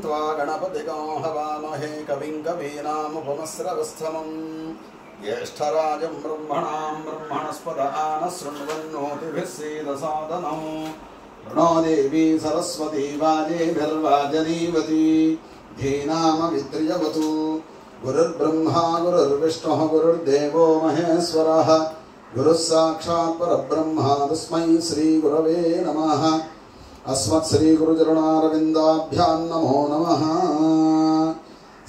त्वा गणपतिगं हवामहे कविं कवीनामुपमस्रवस्थमम् ज्येष्ठराजं ब्रह्मणां ब्रह्मणस्पद आनशृण्वन्नोतिभिः सीदसादनौ प्रणो देवी सरस्वती वाजेभिर्वाजनीवती धीनामवित्र्यवतु गुरुर्ब्रह्मा गुरुर्विष्णुः गुरुर्देवो महेश्वरः गुरुः साक्षात् परब्रह्म तस्मै श्रीगुरवे नमः। अस्मत्श्रीगुरुचरणारविन्दाभ्यां नमो नमः।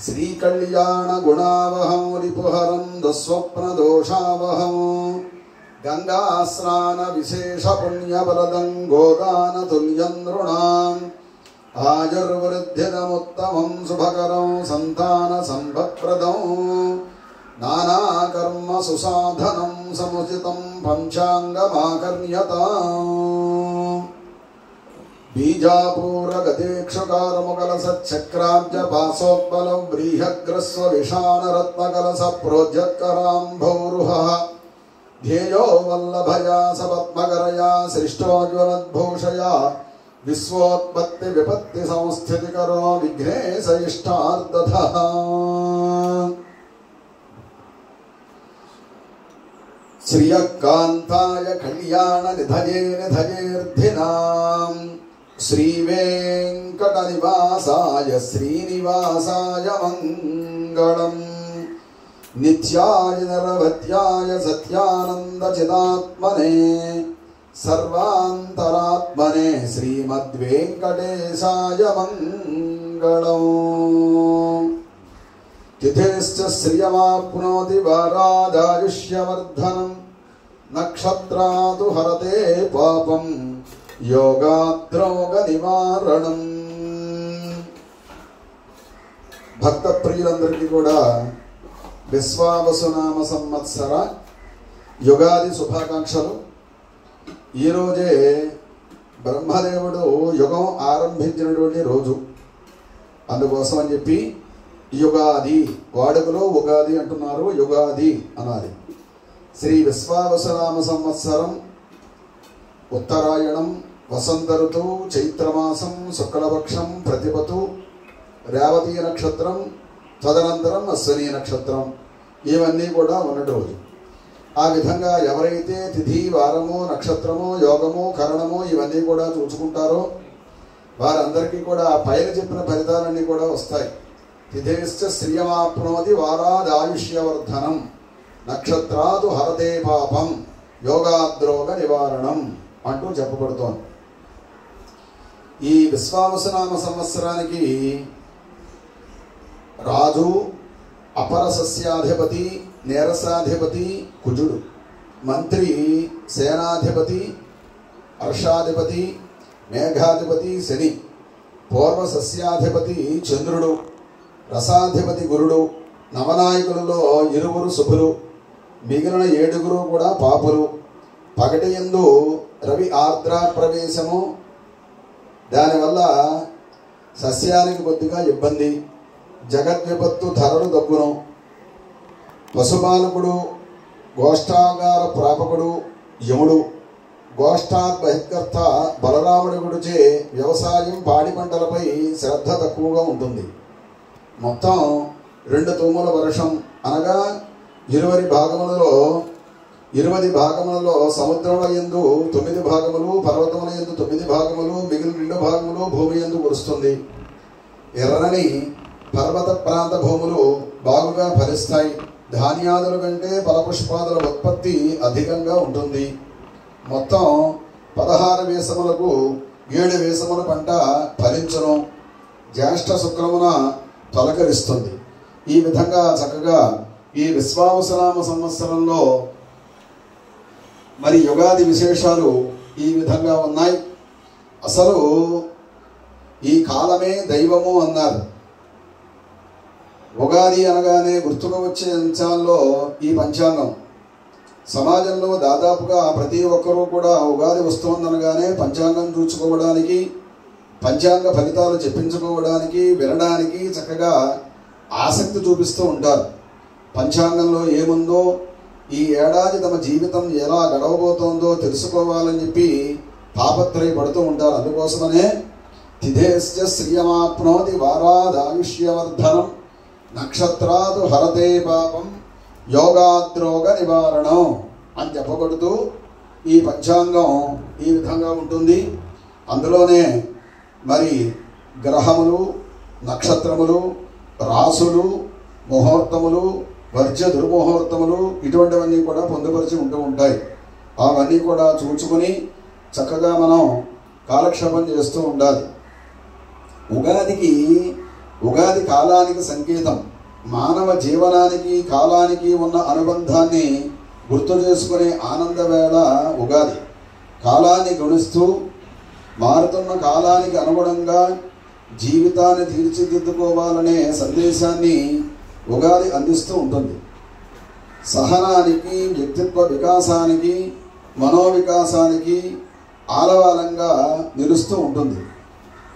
श्रीकल्याणगुणावहं रिपुहरं दुःस्वप्नदोषावहं गङ्गास्नानविशेषपुण्यफलदं गोदानतुल्यं नृणाम् आयुर्वृद्धिदमुत्तमं शुभकरं सन्तानसम्पत्प्रदं नानाकर्म सुसाधनं समुचितं पञ्चाङ्गमाकर्ण्यताम्। बीजापूरगतेक्षुकारमुकलसच्चक्राब्जपासोत्पलं व्रीहग्रस्वविशानरत्नकलसप्रोज्जत्कराम्भोरुहः ध्येयो वल्लभया सपद्मकरया सृष्टोज्ज्वलद्भूषया विश्वोत्पत्ति विपत्ति संस्थितिकरो विघ्नेश इष्टार्थदः। श्रियकान्ताय कल्याण निधये निधयेर्धिनाम् श्रीवेङ्कटनिवासाय श्रीनिवासाय मङ्गलम्। नित्याय निरवध्याय सत्यानन्दचिदात्मने सर्वान्तरात्मने श्रीमद्वेङ्कटेशाय मङ्गलम्। तिथिश्च श्रियमाप्नोति वारादायुष्यवर्धनम् नक्षत्रादु हरते पापं योगाद्रोगनिवारणम्। భక్త ప్రియులందరికీ కూడా విశ్వావసునామ సంవత్సర యుగాది శుభాకాంక్షలు. ఈరోజే బ్రహ్మదేవుడు యుగం ఆరంభించినటువంటి రోజు. అందుకోసం అని చెప్పి యుగాది, వాడుకలో ఉగాది అంటున్నారు, యుగాది అనాలి. శ్రీ విశ్వావసునామ సంవత్సరం ఉత్తరాయణం వసంత ఋతువు చైత్రమాసం శుక్లపక్షం ప్రతిపతు రేవతీ నక్షత్రం తదనంతరం అశ్విని నక్షత్రం ఇవన్నీ కూడా ఉన్నటి రోజు. ఆ విధంగా ఎవరైతే తిథి వారము నక్షత్రము యోగము కరణము ఇవన్నీ కూడా చూసుకుంటారో వారందరికీ కూడా పైన చెప్పిన ఫలితాలన్నీ కూడా వస్తాయి. తిథేశ్చ శ్రియమాప్నోతి వారాదాయుష్యవర్ధనం నక్షత్రాదు హరతే పాపం యోగాద్రోగ నివారణం అంటూ చెప్పబడుతోంది. ఈ విశ్వావసునామ సంవత్సరానికి రాజు అపర సస్యాధిపతి నేరసాధిపతి కుజుడు, మంత్రి సేనాధిపతి హర్షాధిపతి మేఘాధిపతి శని, పూర్వ సస్యాధిపతి చంద్రుడు, రసాధిపతి గురుడు, నవనాయకులలో 2 శుభులు, మిగిలిన 7 కూడా పాపులు. పగటి యందు రవి ఆర్ద్ర ప్రవేశము, దానివల్ల సస్యానికి కొద్దిగా ఇబ్బంది, జగద్విపత్తు ధరలు దగ్గును. పశుపాలకుడు గోష్ఠాగార ప్రాపకుడు యముడు, గోష్ఠాత్ బహిష్కర్త బలరాముడి గుడిచే వ్యవసాయం పాడి పంటలపై శ్రద్ధ తక్కువగా ఉంటుంది. మొత్తం 2 తూముల వర్షం అనగా 20 భాగములలో సముద్రముల యందు 9 భాగములు, పర్వతముల యందు 9 భాగములు, మిగిలిన 2 భాగములు భూమి యందు కురుస్తుంది. ఎర్రని పర్వత ప్రాంత భూములు బాగుగా ఫలిస్తాయి. ధాన్యాదుల కంటే ఫలపుష్పాదుల ఉత్పత్తి అధికంగా ఉంటుంది. మొత్తం 16 వేసములకు 7 వేసముల పంట ఫలించను. జ్యేష్ఠ శుక్రమున తొలకరిస్తుంది. ఈ విధంగా చక్కగా ఈ విశ్వావసునామ సంవత్సరంలో మరి యుగాది విశేషాలు ఈ విధంగా ఉన్నాయి. అసలు ఈ కాలమే దైవము అన్నారు. ఉగాది అనగానే గుర్తుకు వచ్చే అంశాల్లో ఈ పంచాంగం. సమాజంలో దాదాపుగా ప్రతి ఒక్కరూ కూడా ఉగాది వస్తుందనగానే పంచాంగం చూసుకోవడానికి, పంచాంగ ఫలితాలు చెప్పించుకోవడానికి, వినడానికి చక్కగా ఆసక్తి చూపిస్తూ ఉంటారు. పంచాంగంలో ఏముందో, ఈ ఏడాది తమ జీవితం ఎలా గడవబోతోందో తెలుసుకోవాలని చెప్పి తాపత్రయపడుతూ ఉంటారు. అందుకోసమనే తిథేస్య శ్రియమాప్నోతి వారాదాయుష్యవర్ధనం నక్షత్రాదు హరతే పాపం యోగాద్రోగ నివారణం అని చెప్పబడుతూ ఈ పంచాంగం ఈ విధంగా ఉంటుంది. అందులోనే మరి గ్రహములు, నక్షత్రములు, రాసులు, ముహూర్తములు, వర్జ్య దుర్ముహూర్తములు ఇటువంటివన్నీ కూడా పొందుపరిచి ఉంటూ ఉంటాయి. అవన్నీ కూడా చూసుకుని చక్కగా మనం కాలక్షేపం చేస్తూ ఉండాలి. ఉగాది కాలానికి సంకేతం. మానవ జీవనానికి కాలానికి ఉన్న అనుబంధాన్ని గుర్తు చేసుకునే ఆనంద వేళ ఉగాది. కాలాన్ని గణిస్తూ మారుతున్న కాలానికి అనుగుణంగా జీవితాన్ని తీర్చిదిద్దుకోవాలనే సందేశాన్ని ఉగాది అందిస్తూ ఉంటుంది. సహనానికి, వ్యక్తిత్వ వికాసానికి, మనోవికాసానికి ఆలవాలంగా నిలుస్తూ ఉంటుంది.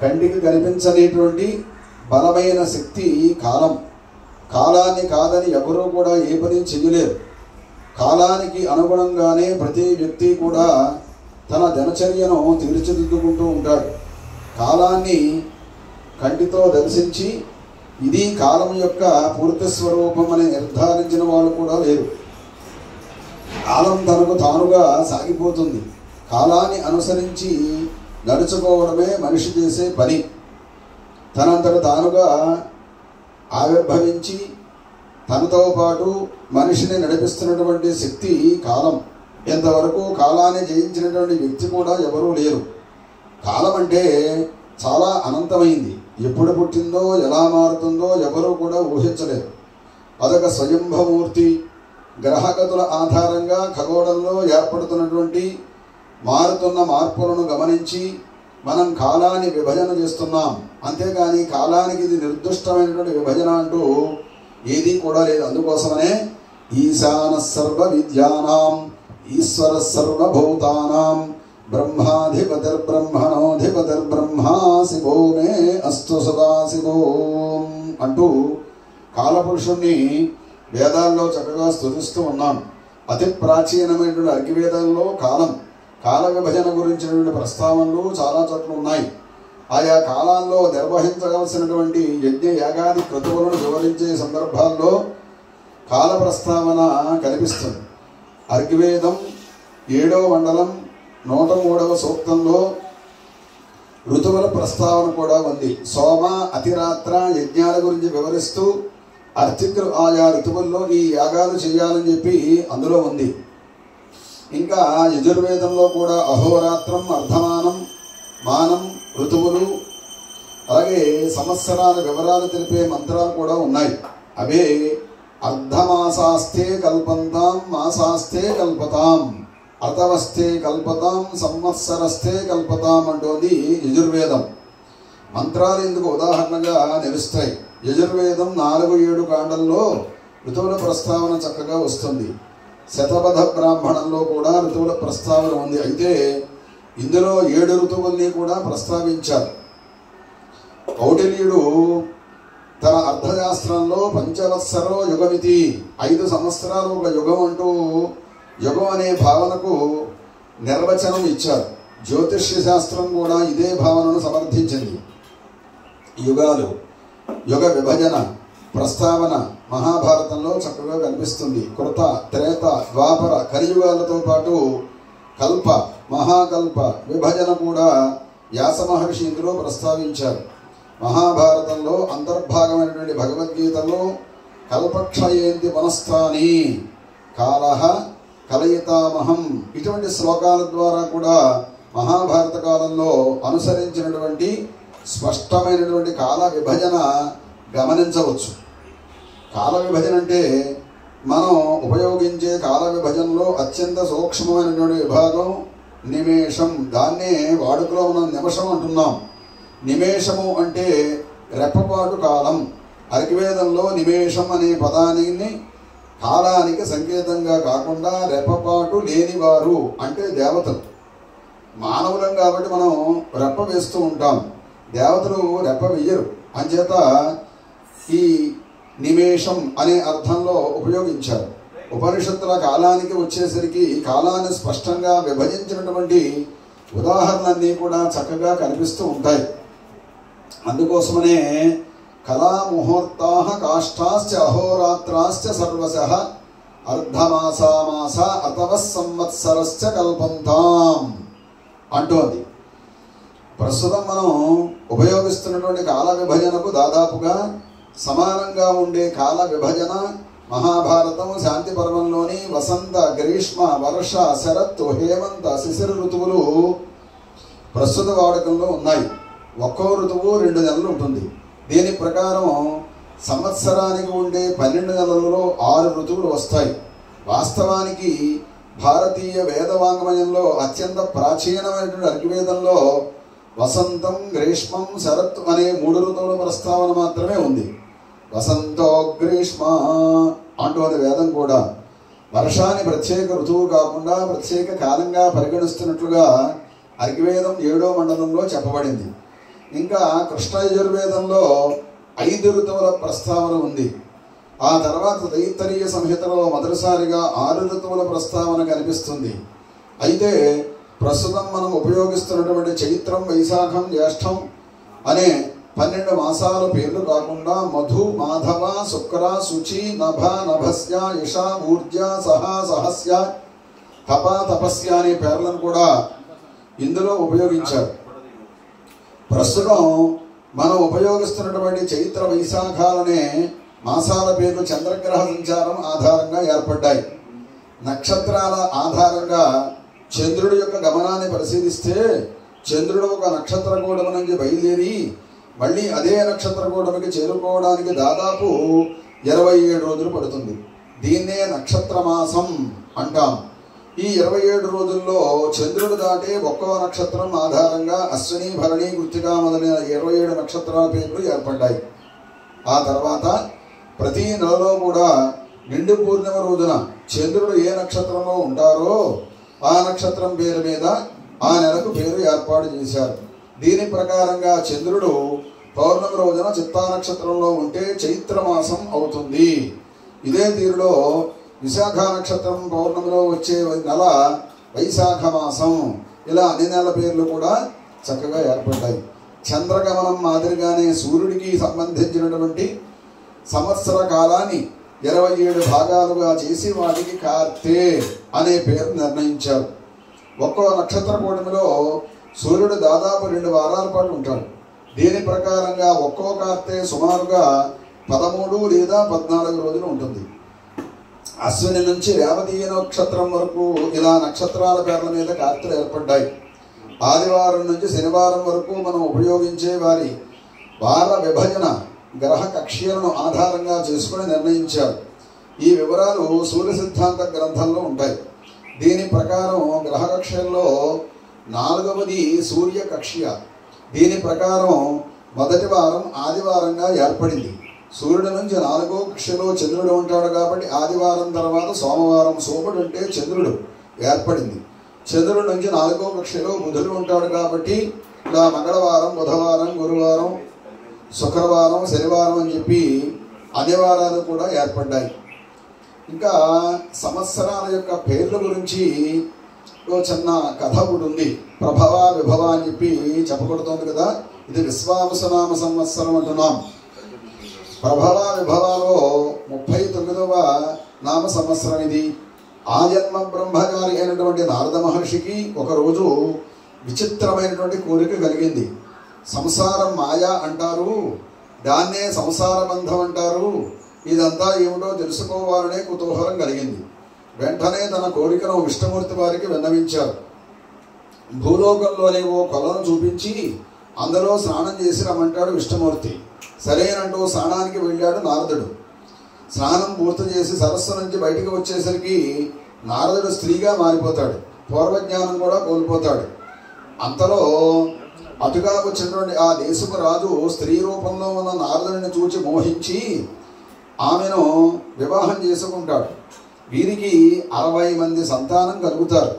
కంటికి కనిపించనేటువంటి బలమైన శక్తి కాలం. కాలాన్ని కాదని ఎవరూ కూడా ఏ పని చెయ్యలేరు. కాలానికి అనుగుణంగానే ప్రతి వ్యక్తి కూడా తన దినచర్యను తీర్చిదిద్దుకుంటూ ఉంటాడు. కాలాన్ని కంటితో దర్శించి ఇది కాలం యొక్క పూర్తి స్వరూపం అని నిర్ధారించిన వాళ్ళు కూడా లేరు. కాలం తనకు తానుగా సాగిపోతుంది. కాలాన్ని అనుసరించి నడుచుకోవడమే మనిషి చేసే పని. తనంతట తానుగా ఆవిర్భవించి తనతో పాటు మనిషిని నడిపిస్తున్నటువంటి శక్తి కాలం. ఇంతవరకు కాలాన్ని జయించినటువంటి వ్యక్తి కూడా ఎవరూ లేరు. కాలం అంటే చాలా అనంతమైంది. ఎప్పుడు పుట్టిందో, ఎలా మారుతుందో ఎవరూ కూడా ఊహించలేరు. అదొక స్వయంభమూర్తి. గ్రహగతుల ఆధారంగా ఖగోళంలో ఏర్పడుతున్నటువంటి మారుతున్న మార్పులను గమనించి మనం కాలాన్ని విభజన చేస్తున్నాం. అంతేగాని కాలానికి ఇది నిర్దిష్టమైనటువంటి విభజన అంటూ ఏదీ కూడా లేదు. అందుకోసమనే ఈశాన సర్వ విద్యానాం ఈశ్వర సర్వభూతానాం బ్రహ్మాధిపతిర్బ్రహ్మణోధిపతిర్బ్రహ్మా శివో మే అస్తు సదాశివోం అంటూ కాలపురుషుణ్ణి వేదాల్లో చక్కగా స్తుతిస్తూ ఉన్నాం. అతి ప్రాచీనమైనటువంటి అర్ఘ్యవేదంలో కాల విభజన గురించినటువంటి ప్రస్తావనలు చాలా చోట్ల ఉన్నాయి. ఆయా కాలాల్లో నిర్వహించవలసినటువంటి యజ్ఞ యాగాది క్రతువులను వివరించే సందర్భాల్లో కాల ప్రస్తావన కనిపిస్తుంది. అర్ఘ్యవేదం 7వ మండలం 103వ సూక్తంలో ఋతువుల ప్రస్తావన కూడా ఉంది. సోమ, అతిరాత్ర యజ్ఞాల గురించి వివరిస్తూ అర్చకులు ఆయా ఋతువుల్లో ఈ యాగాలు చేయాలని చెప్పి అందులో ఉంది. ఇంకా యజుర్వేదంలో కూడా అహోరాత్రం, అర్ధమానం, మానం, ఋతువులు, అలాగే సంవత్సరాల వివరాలు తెలిపే మంత్రాలు కూడా ఉన్నాయి. అవే అర్ధమాసాస్తే కల్పంతాం, మాసాస్తే కల్పతాం, అర్ధవస్తే కల్పతాం, సంవత్సరస్తే కల్పతాం అంటోంది యజుర్వేదం. మంత్రాలు ఇందుకు ఉదాహరణగా నిలుస్తాయి. యజుర్వేదం 4-7 కాండల్లో ఋతువుల ప్రస్తావన చక్కగా వస్తుంది. శతపథ బ్రాహ్మణంలో కూడా ఋతువుల ప్రస్తావన ఉంది. అయితే ఇందులో 7 ఋతువుల్ని కూడా ప్రస్తావించారు. కౌటిల్యుడు తన అర్థశాస్త్రంలో పంచవత్సరో యుగమితి, 5 సంవత్సరాలు ఒక యుగం అంటూ యుగం అనే భావనకు నిర్వచనం ఇచ్చారు. జ్యోతిష్య శాస్త్రం కూడా ఇదే భావనను సమర్థించింది. యుగాలు, యుగ విభజన ప్రస్తావన మహాభారతంలో చక్కగా కనిపిస్తుంది. కృత, త్రేత, ద్వాపర, కలియుగాలతో పాటు కల్ప, మహాకల్ప విభజన కూడా వ్యాస మహర్షి ఇందులో ప్రస్తావించారు. మహాభారతంలో అంతర్భాగమైనటువంటి భగవద్గీతలో కల్పక్షయేంతి పునస్థాని కాలః కలయితామహం ఇటువంటి శ్లోకాల ద్వారా కూడా మహాభారత కాలంలో అనుసరించినటువంటి స్పష్టమైనటువంటి కాల విభజన గమనించవచ్చు. కాల విభజన అంటే మనం ఉపయోగించే కాల విభజనలో అత్యంత సూక్ష్మమైనటువంటి విభాగం నిమేషం. దాన్నే వాడుకలో మనం నిమిషం అంటున్నాం. నిమేషము అంటే రెప్పపాటు కాలం. అర్ఘ్యవేదంలో నిమేషం అనే పదాన్ని కాలానికి సంకేతంగా కాకుండా రెప్పపాటు లేనివారు అంటే దేవతలు. మానవులం కాబట్టి మనం రెప్ప వేస్తూ ఉంటాం. దేవతలు రెప్ప వెయ్యరు. అంచేత ఈ నిమేషం అనే అర్థంలో ఉపయోగించారు. ఉపనిషత్తుల కాలానికి వచ్చేసరికి కాలాన్ని స్పష్టంగా విభజించినటువంటి ఉదాహరణలన్నీ కూడా చక్కగా కనిపిస్తూ ఉంటాయి. అందుకోసమనే కళాముహూర్తా కాష్టాశ్చ అహోరాత్రాశ్చ సర్వశః అర్ధమాసామాస అథవ సంవత్సరశ్చ కల్పంతాం అంటోంది. ప్రస్తుతం మనం ఉపయోగిస్తున్నటువంటి కాల విభజనకు దాదాపుగా సమానంగా ఉండే కాల విభజన మహాభారతం శాంతి పర్వంలోని వసంత, గ్రీష్మ, వర్ష, శరత్, హేమంత, శిశిర ఋతువులు ప్రస్తుత వాడకంలో ఉన్నాయి. ఒక్కో ఋతువు 2 నెలలు ఉంటుంది. దీని ప్రకారం సంవత్సరానికి ఉండే 12 నెలలలో 6 ఋతువులు వస్తాయి. వాస్తవానికి భారతీయ వేదవాంగ్మయంలో అత్యంత ప్రాచీనమైనటువంటి ఋగ్వేదంలో వసంతం, గ్రీష్మం, శరత్ అనే 3 ఋతువుల ప్రస్తావన మాత్రమే ఉంది. వసంతో గ్రీష్మ అంటోంది వేదం కూడా. వర్షాన్ని ప్రత్యేక ఋతువు కాకుండా ప్రత్యేక కాలంగా పరిగణిస్తున్నట్లుగా ఋగ్వేదం 7వ మండలంలో చెప్పబడింది. ఇంకా కృష్ణ యజుర్వేదంలో 5 ఋతువుల ప్రస్తావన ఉంది. ఆ తర్వాత తైత్తరీయ సంహితలో మొదటిసారిగా 6 ఋతువుల ప్రస్తావన కనిపిస్తుంది. అయితే ప్రస్తుతం మనం ఉపయోగిస్తున్నటువంటి చైత్రం, వైశాఖం, జ్యేష్ఠం అనే 12 మాసాల పేర్లు కాకుండా మధు, మాధవ, శుక్ర, శుచి, నభ, నభస్య, ఇష, ఊర్జ, సహ, సహస్య, తప, తపస్య అనే పేర్లను కూడా ఇందులో ఉపయోగించారు. ప్రస్తుతం మనం ఉపయోగిస్తున్నటువంటి చైత్ర, వైశాఖాలనే మాసాల పేర్లు చంద్రగ్రహ సంచారం ఆధారంగా ఏర్పడ్డాయి. నక్షత్రాల ఆధారంగా చంద్రుడి యొక్క గమనాన్ని పరిశీలిస్తే చంద్రుడు ఒక నక్షత్ర కూడమ నుంచి బయలుదేరి మళ్ళీ అదే నక్షత్ర కూడమికి చేరుకోవడానికి దాదాపు 27 రోజులు పడుతుంది. దీన్నే నక్షత్ర మాసం అంటాం. ఈ 27 రోజుల్లో చంద్రుడు దాటే ఒక్కో నక్షత్రం ఆధారంగా అశ్విని, భరణి, కృత్తిక మొదలైన 27 నక్షత్రాల పేర్లు ఏర్పడ్డాయి. ఆ తర్వాత ప్రతి నెలలో కూడా నిండు పూర్ణిమ రోజున చంద్రుడు ఏ నక్షత్రంలో ఉంటారో ఆ నక్షత్రం పేరు మీద ఆ నెలకు పేరు ఏర్పాటు చేశారు. దీని ప్రకారంగా చంద్రుడు పౌర్ణమి రోజున చిత్తా నక్షత్రంలో ఉంటే చైత్రమాసం అవుతుంది. ఇదే తీరులో విశాఖ నక్షత్రం పౌర్ణమిలో వచ్చే నెల వైశాఖ మాసం. ఇలా అన్ని నెలల పేర్లు కూడా చక్కగా ఏర్పడ్డాయి. చంద్రగమనం మాదిరిగానే సూర్యుడికి సంబంధించినటువంటి సంవత్సర కాలాన్ని 27 భాగాలుగా చేసి వాటికి కార్తె అనే పేరు నిర్ణయించారు. ఒక్కో నక్షత్ర కూటమిలో సూర్యుడు దాదాపు 2 వారాల పాటు ఉంటాడు. దీని ప్రకారంగా ఒక్కో కార్తె సుమారుగా 13 లేదా 14 రోజులు ఉంటుంది. అశ్విని నుంచి రేవతీ నక్షత్రం వరకు ఇలా నక్షత్రాల పేర్ల మీద కార్తెలు ఏర్పడ్డాయి. ఆదివారం నుంచి శనివారం వరకు మనం ఉపయోగించే వారి వార విభజన గ్రహ కక్ష్యలను ఆధారంగా చేసుకుని నిర్ణయించారు. ఈ వివరాలు సూర్య సిద్ధాంత గ్రంథంలో ఉంటాయి. దీని ప్రకారం గ్రహ కక్ష్యల్లో 4వది సూర్య కక్ష్య. దీని ప్రకారం మొదటి వారం ఆదివారంగా ఏర్పడింది. సూర్యుడి నుంచి 4వ కక్ష్యలో చంద్రుడు ఉంటాడు కాబట్టి ఆదివారం తర్వాత సోమవారం, సోముడు అంటే చంద్రుడు ఏర్పడింది. చంద్రుడి నుంచి 4వ కక్ష్యలో బుధుడు ఉంటాడు కాబట్టి ఇలా మంగళవారం, బుధవారం, గురువారం, శుక్రవారం, శనివారం అని చెప్పి అన్ని వారాలు కూడా ఏర్పడ్డాయి. ఇంకా సంవత్సరాల యొక్క పేర్ల గురించి చిన్న కథ ఒకటి ఉంది. ప్రభవ, విభవ అని చెప్పి చెప్పబడుతోంది కదా. ఇది విశ్వావసనామ సంవత్సరం అంటున్నాం. ప్రభవ విభవాలో 39వ నామ సంవత్సరం ఇది. ఆజన్మ బ్రహ్మచారి అయినటువంటి నారద మహర్షికి ఒకరోజు విచిత్రమైనటువంటి కోరిక కలిగింది. సంసారం మాయా అంటారు, దాన్నే సంసార బంధం అంటారు. ఇదంతా ఏమిటో తెలుసుకోవాలనే కుతూహలం కలిగింది. వెంటనే తన కోరికను విష్ణుమూర్తి వారికి విన్నవించారు. భూలోకంలోనే ఓ కొలను చూపించి అందులో స్నానం చేసి రమ్మంటాడు విష్ణుమూర్తి. సరేనంటూ స్నానానికి వెళ్ళాడు నారదుడు. స్నానం పూర్తి చేసి సరస్సు నుంచి బయటికి వచ్చేసరికి నారదుడు స్త్రీగా మారిపోతాడు. పూర్వజ్ఞానం కూడా కోల్పోతాడు. అంతలో అటుగా వచ్చినటువంటి ఆ దేశపు రాజు స్త్రీ రూపంలో ఉన్న నారదుడిని చూచి మోహించి ఆమెను వివాహం చేసుకుంటాడు. వీరికి 60 మంది సంతానం కలుగుతారు.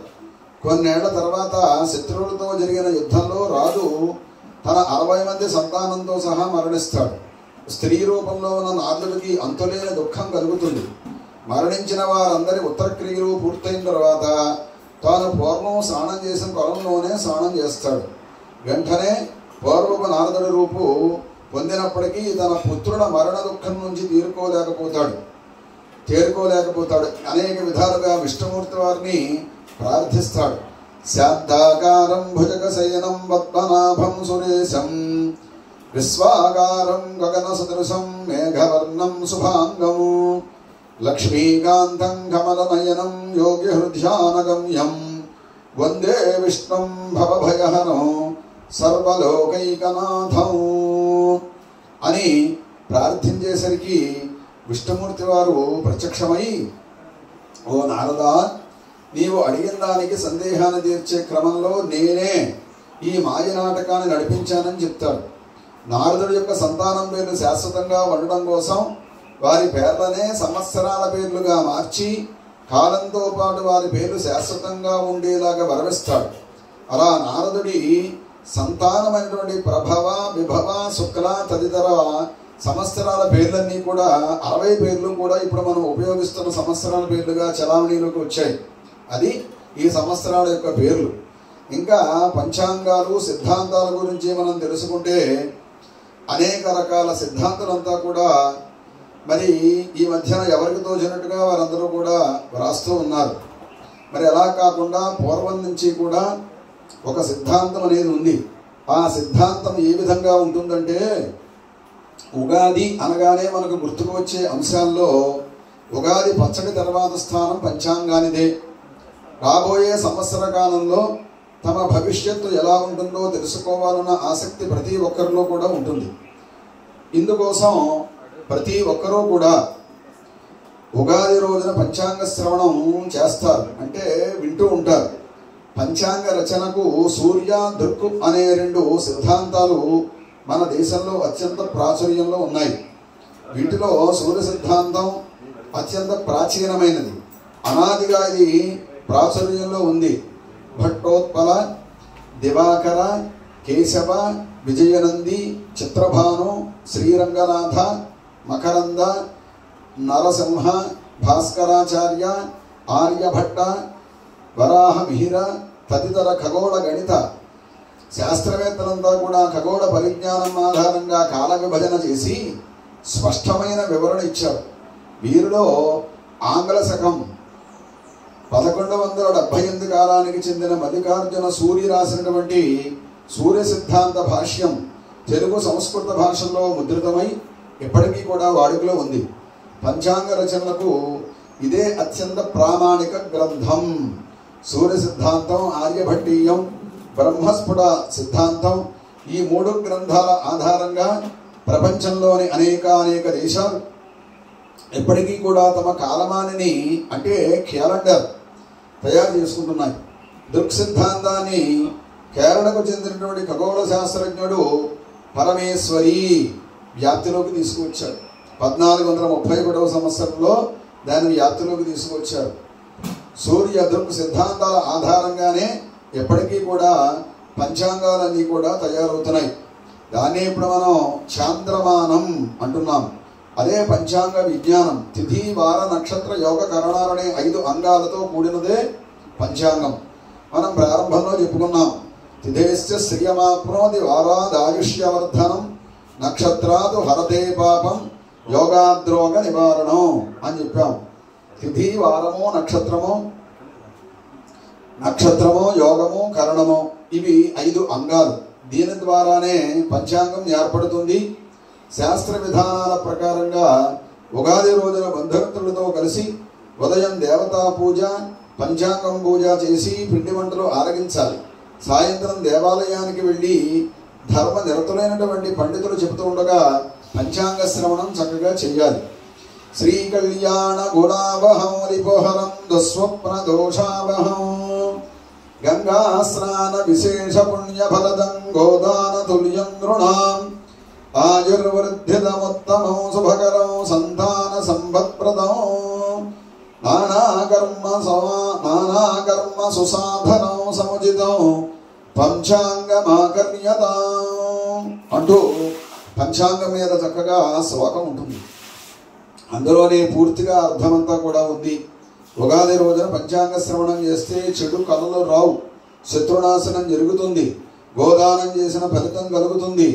కొన్నేళ్ల తర్వాత శత్రువులతో జరిగిన యుద్ధంలో రాజు తన 60 మంది సంతానంతో సహా మరణిస్తాడు. స్త్రీ రూపంలో ఉన్న నారదుడికి అంతులేని దుఃఖం కలుగుతుంది. మరణించిన వారందరి ఉత్తరక్రియలు పూర్తయిన తర్వాత తాను పూర్వం స్నానం చేసిన కొలంలోనే స్నానం చేస్తాడు. వెంటనే పూర్వపు నారదుడి రూపు పొందినప్పటికీ తన పుత్రుల మరణ దుఃఖం నుంచి తేరుకోలేకపోతాడు. అనేక విధాలుగా విష్ణుమూర్తి వారిని ప్రార్థిస్తాడు. శాంతాకారం భుజగశయనం పద్మనాభం సురేశం విశ్వాకారం గగన సదృశం మేఘవర్ణం శుభాంగం లక్ష్మీకాంతం కమలనయనం యోగి హృద్యానగమ్యం వందే విష్ణుం భవభయహరం సర్వలోకైకనాథం అని ప్రార్థించేసరికి విష్ణుమూర్తి వారు ప్రత్యక్షమై, ఓ నారదా, నీవు అడిగిన దానికి సందేహాన్ని తీర్చే క్రమంలో నేనే ఈ మాయ నాటకాన్ని నడిపించానని చెప్తాడు. నారదుడి యొక్క సంతానం పేర్లు శాశ్వతంగా ఉండడం కోసం వారి పేర్లనే సంవత్సరాల పేర్లుగా మార్చి కాలంతో పాటు వారి పేర్లు శాశ్వతంగా ఉండేలాగా వరవిస్తాడు. అలా నారదుడి సంతానమైనటువంటి ప్రభవ, విభవ, శుక్ల తదితర సంవత్సరాల పేర్లన్నీ కూడా 60 పేర్లు కూడా ఇప్పుడు మనం ఉపయోగిస్తున్న సంవత్సరాల పేర్లుగా చలామణిలోకి వచ్చాయి. అది ఈ సంవత్సరాల యొక్క పేర్లు. ఇంకా పంచాంగాలు, సిద్ధాంతాల గురించి మనం తెలుసుకుంటే అనేక రకాల సిద్ధాంతాలంతా కూడా మరి ఈ మధ్యన ఎవరికి తోచినట్టుగా వారందరూ కూడా వ్రాస్తూ ఉన్నారు. మరి అలా కాకుండా పూర్వం నుంచి కూడా ఒక సిద్ధాంతం అనేది ఉంది. ఆ సిద్ధాంతం ఏ విధంగా ఉంటుందంటే, ఉగాది అనగానే మనకు గుర్తుకు వచ్చే అంశాల్లో ఉగాది పచ్చడి తర్వాత స్థానం పంచాంగానిదే. రాబోయే సంవత్సర కాలంలో తమ భవిష్యత్తు ఎలా ఉంటుందో తెలుసుకోవాలన్న ఆసక్తి ప్రతి ఒక్కరిలో కూడా ఉంటుంది. ఇందుకోసం ప్రతి ఒక్కరూ కూడా ఉగాది రోజున పంచాంగ శ్రవణం చేస్తారు, అంటే వింటూ ఉంటారు. పంచాంగ రచనకు సూర్య, దృక్కు అనే 2 సిద్ధాంతాలు మన దేశంలో అత్యంత ప్రాచుర్యంలో ఉన్నాయి. వీటిలో సూర్య సిద్ధాంతం అత్యంత ప్రాచీనమైనది. అనాదిగా ఇది ప్రాచుర్యంలో ఉంది. భట్టోత్పల, దివాకర, కేశవ, విజయనంది, చిత్రభాను, శ్రీరంగనాథ, మకరంద, నరసింహ, భాస్కరాచార్య, ఆర్యభట్ట, వరాహ మిహిర తదితర ఖగోళ గణిత శాస్త్రవేత్తలంతా కూడా ఖగోళ పరిజ్ఞానం ఆధారంగా కాల విభజన చేసి స్పష్టమైన వివరణ ఇచ్చారు. వీరిలో ఆంగ్ల శకం 1178 కాలానికి చెందిన మల్లికార్జున సూరి రాసినటువంటి సూర్య సిద్ధాంత భాష్యం తెలుగు, సంస్కృత భాషల్లో ముద్రితమై ఇప్పటికీ కూడా వాడుకలో ఉంది. పంచాంగ రచనలకు ఇదే అత్యంత ప్రామాణిక గ్రంథం. సూర్య సిద్ధాంతం, ఆర్యభట్టీయం, బ్రహ్మస్ఫుట సిద్ధాంతం, ఈ 3 గ్రంథాల ఆధారంగా ప్రపంచంలోని అనేక దేశాలు ఎప్పటికీ కూడా తమ కాలమానిని, అంటే క్యాలెండర్ తయారు చేసుకుంటున్నాయి. దృక్ సిద్ధాంతాన్ని కేరళకు చెందినటువంటి ఖగోళ శాస్త్రజ్ఞుడు పరమేశ్వరి వ్యాప్తిలోకి తీసుకువచ్చాడు. 1431వ సంవత్సరంలో దాన్ని వ్యాప్తిలోకి తీసుకువచ్చారు. సూర్య దృక్ సిద్ధాంతాల ఆధారంగానే ఎప్పటికీ కూడా పంచాంగాలన్నీ కూడా తయారవుతున్నాయి. దాన్ని ఇప్పుడు మనం చాంద్రమానం అంటున్నాం. అదే పంచాంగ విజ్ఞానం. తిథి, వార, నక్షత్ర, యోగ, కరణాలనే 5 అంగాలతో కూడినదే పంచాంగం. మనం ప్రారంభంలో చెప్పుకున్నాం. తిథేశ్చ శ్రియమాప్నోతి వారాదాయుష్యవర్ధనం నక్షత్రాదు హరతే పాపం యోగాద్రోగ నివారణం అని చెప్పాం. తిథి, వారము, నక్షత్రము, యోగము, కరణము, ఇవి 5 అంగాలు. దీని ద్వారానే పంచాంగం ఏర్పడుతుంది. శాస్త్ర విధానాల ప్రకారంగా ఉగాది రోజున బంధుమిత్రులతో కలిసి ఉదయం దేవతా పూజ, పంచాంగం పూజ చేసి పిండి వంటలు ఆరగించాలి. సాయంత్రం దేవాలయానికి వెళ్ళి ధర్మ నిరతులైనటువంటి పండితులు చెబుతూ ఉండగా పంచాంగ శ్రవణం చక్కగా చెయ్యాలి. శ్రీ కళ్యాణ గుణావహం రిపోహరం దుస్వప్న దోషావహం గంగా స్నాన విశేష పుణ్య ఫలదం గోదాన తుల్యం నృణాం ఆయుర్వృద్ధిదముత్తమం శుభకరం సంతాన సంపత్ప్రదం నానాకర్మ సుసాధనం సముచితం పంచాంగమాకర్యతాం అంటూ పంచాంగం మీద చక్కగా శ్లోకం ఉంటుంది. అందులోనే పూర్తిగా అర్థమంతా కూడా ఉంది. ఉగాది రోజున పంచాంగ శ్రవణం చేస్తే చెడు కళలు రావు, శత్రునాశనం జరుగుతుంది, గోదానం చేసిన ఫలితం కలుగుతుంది,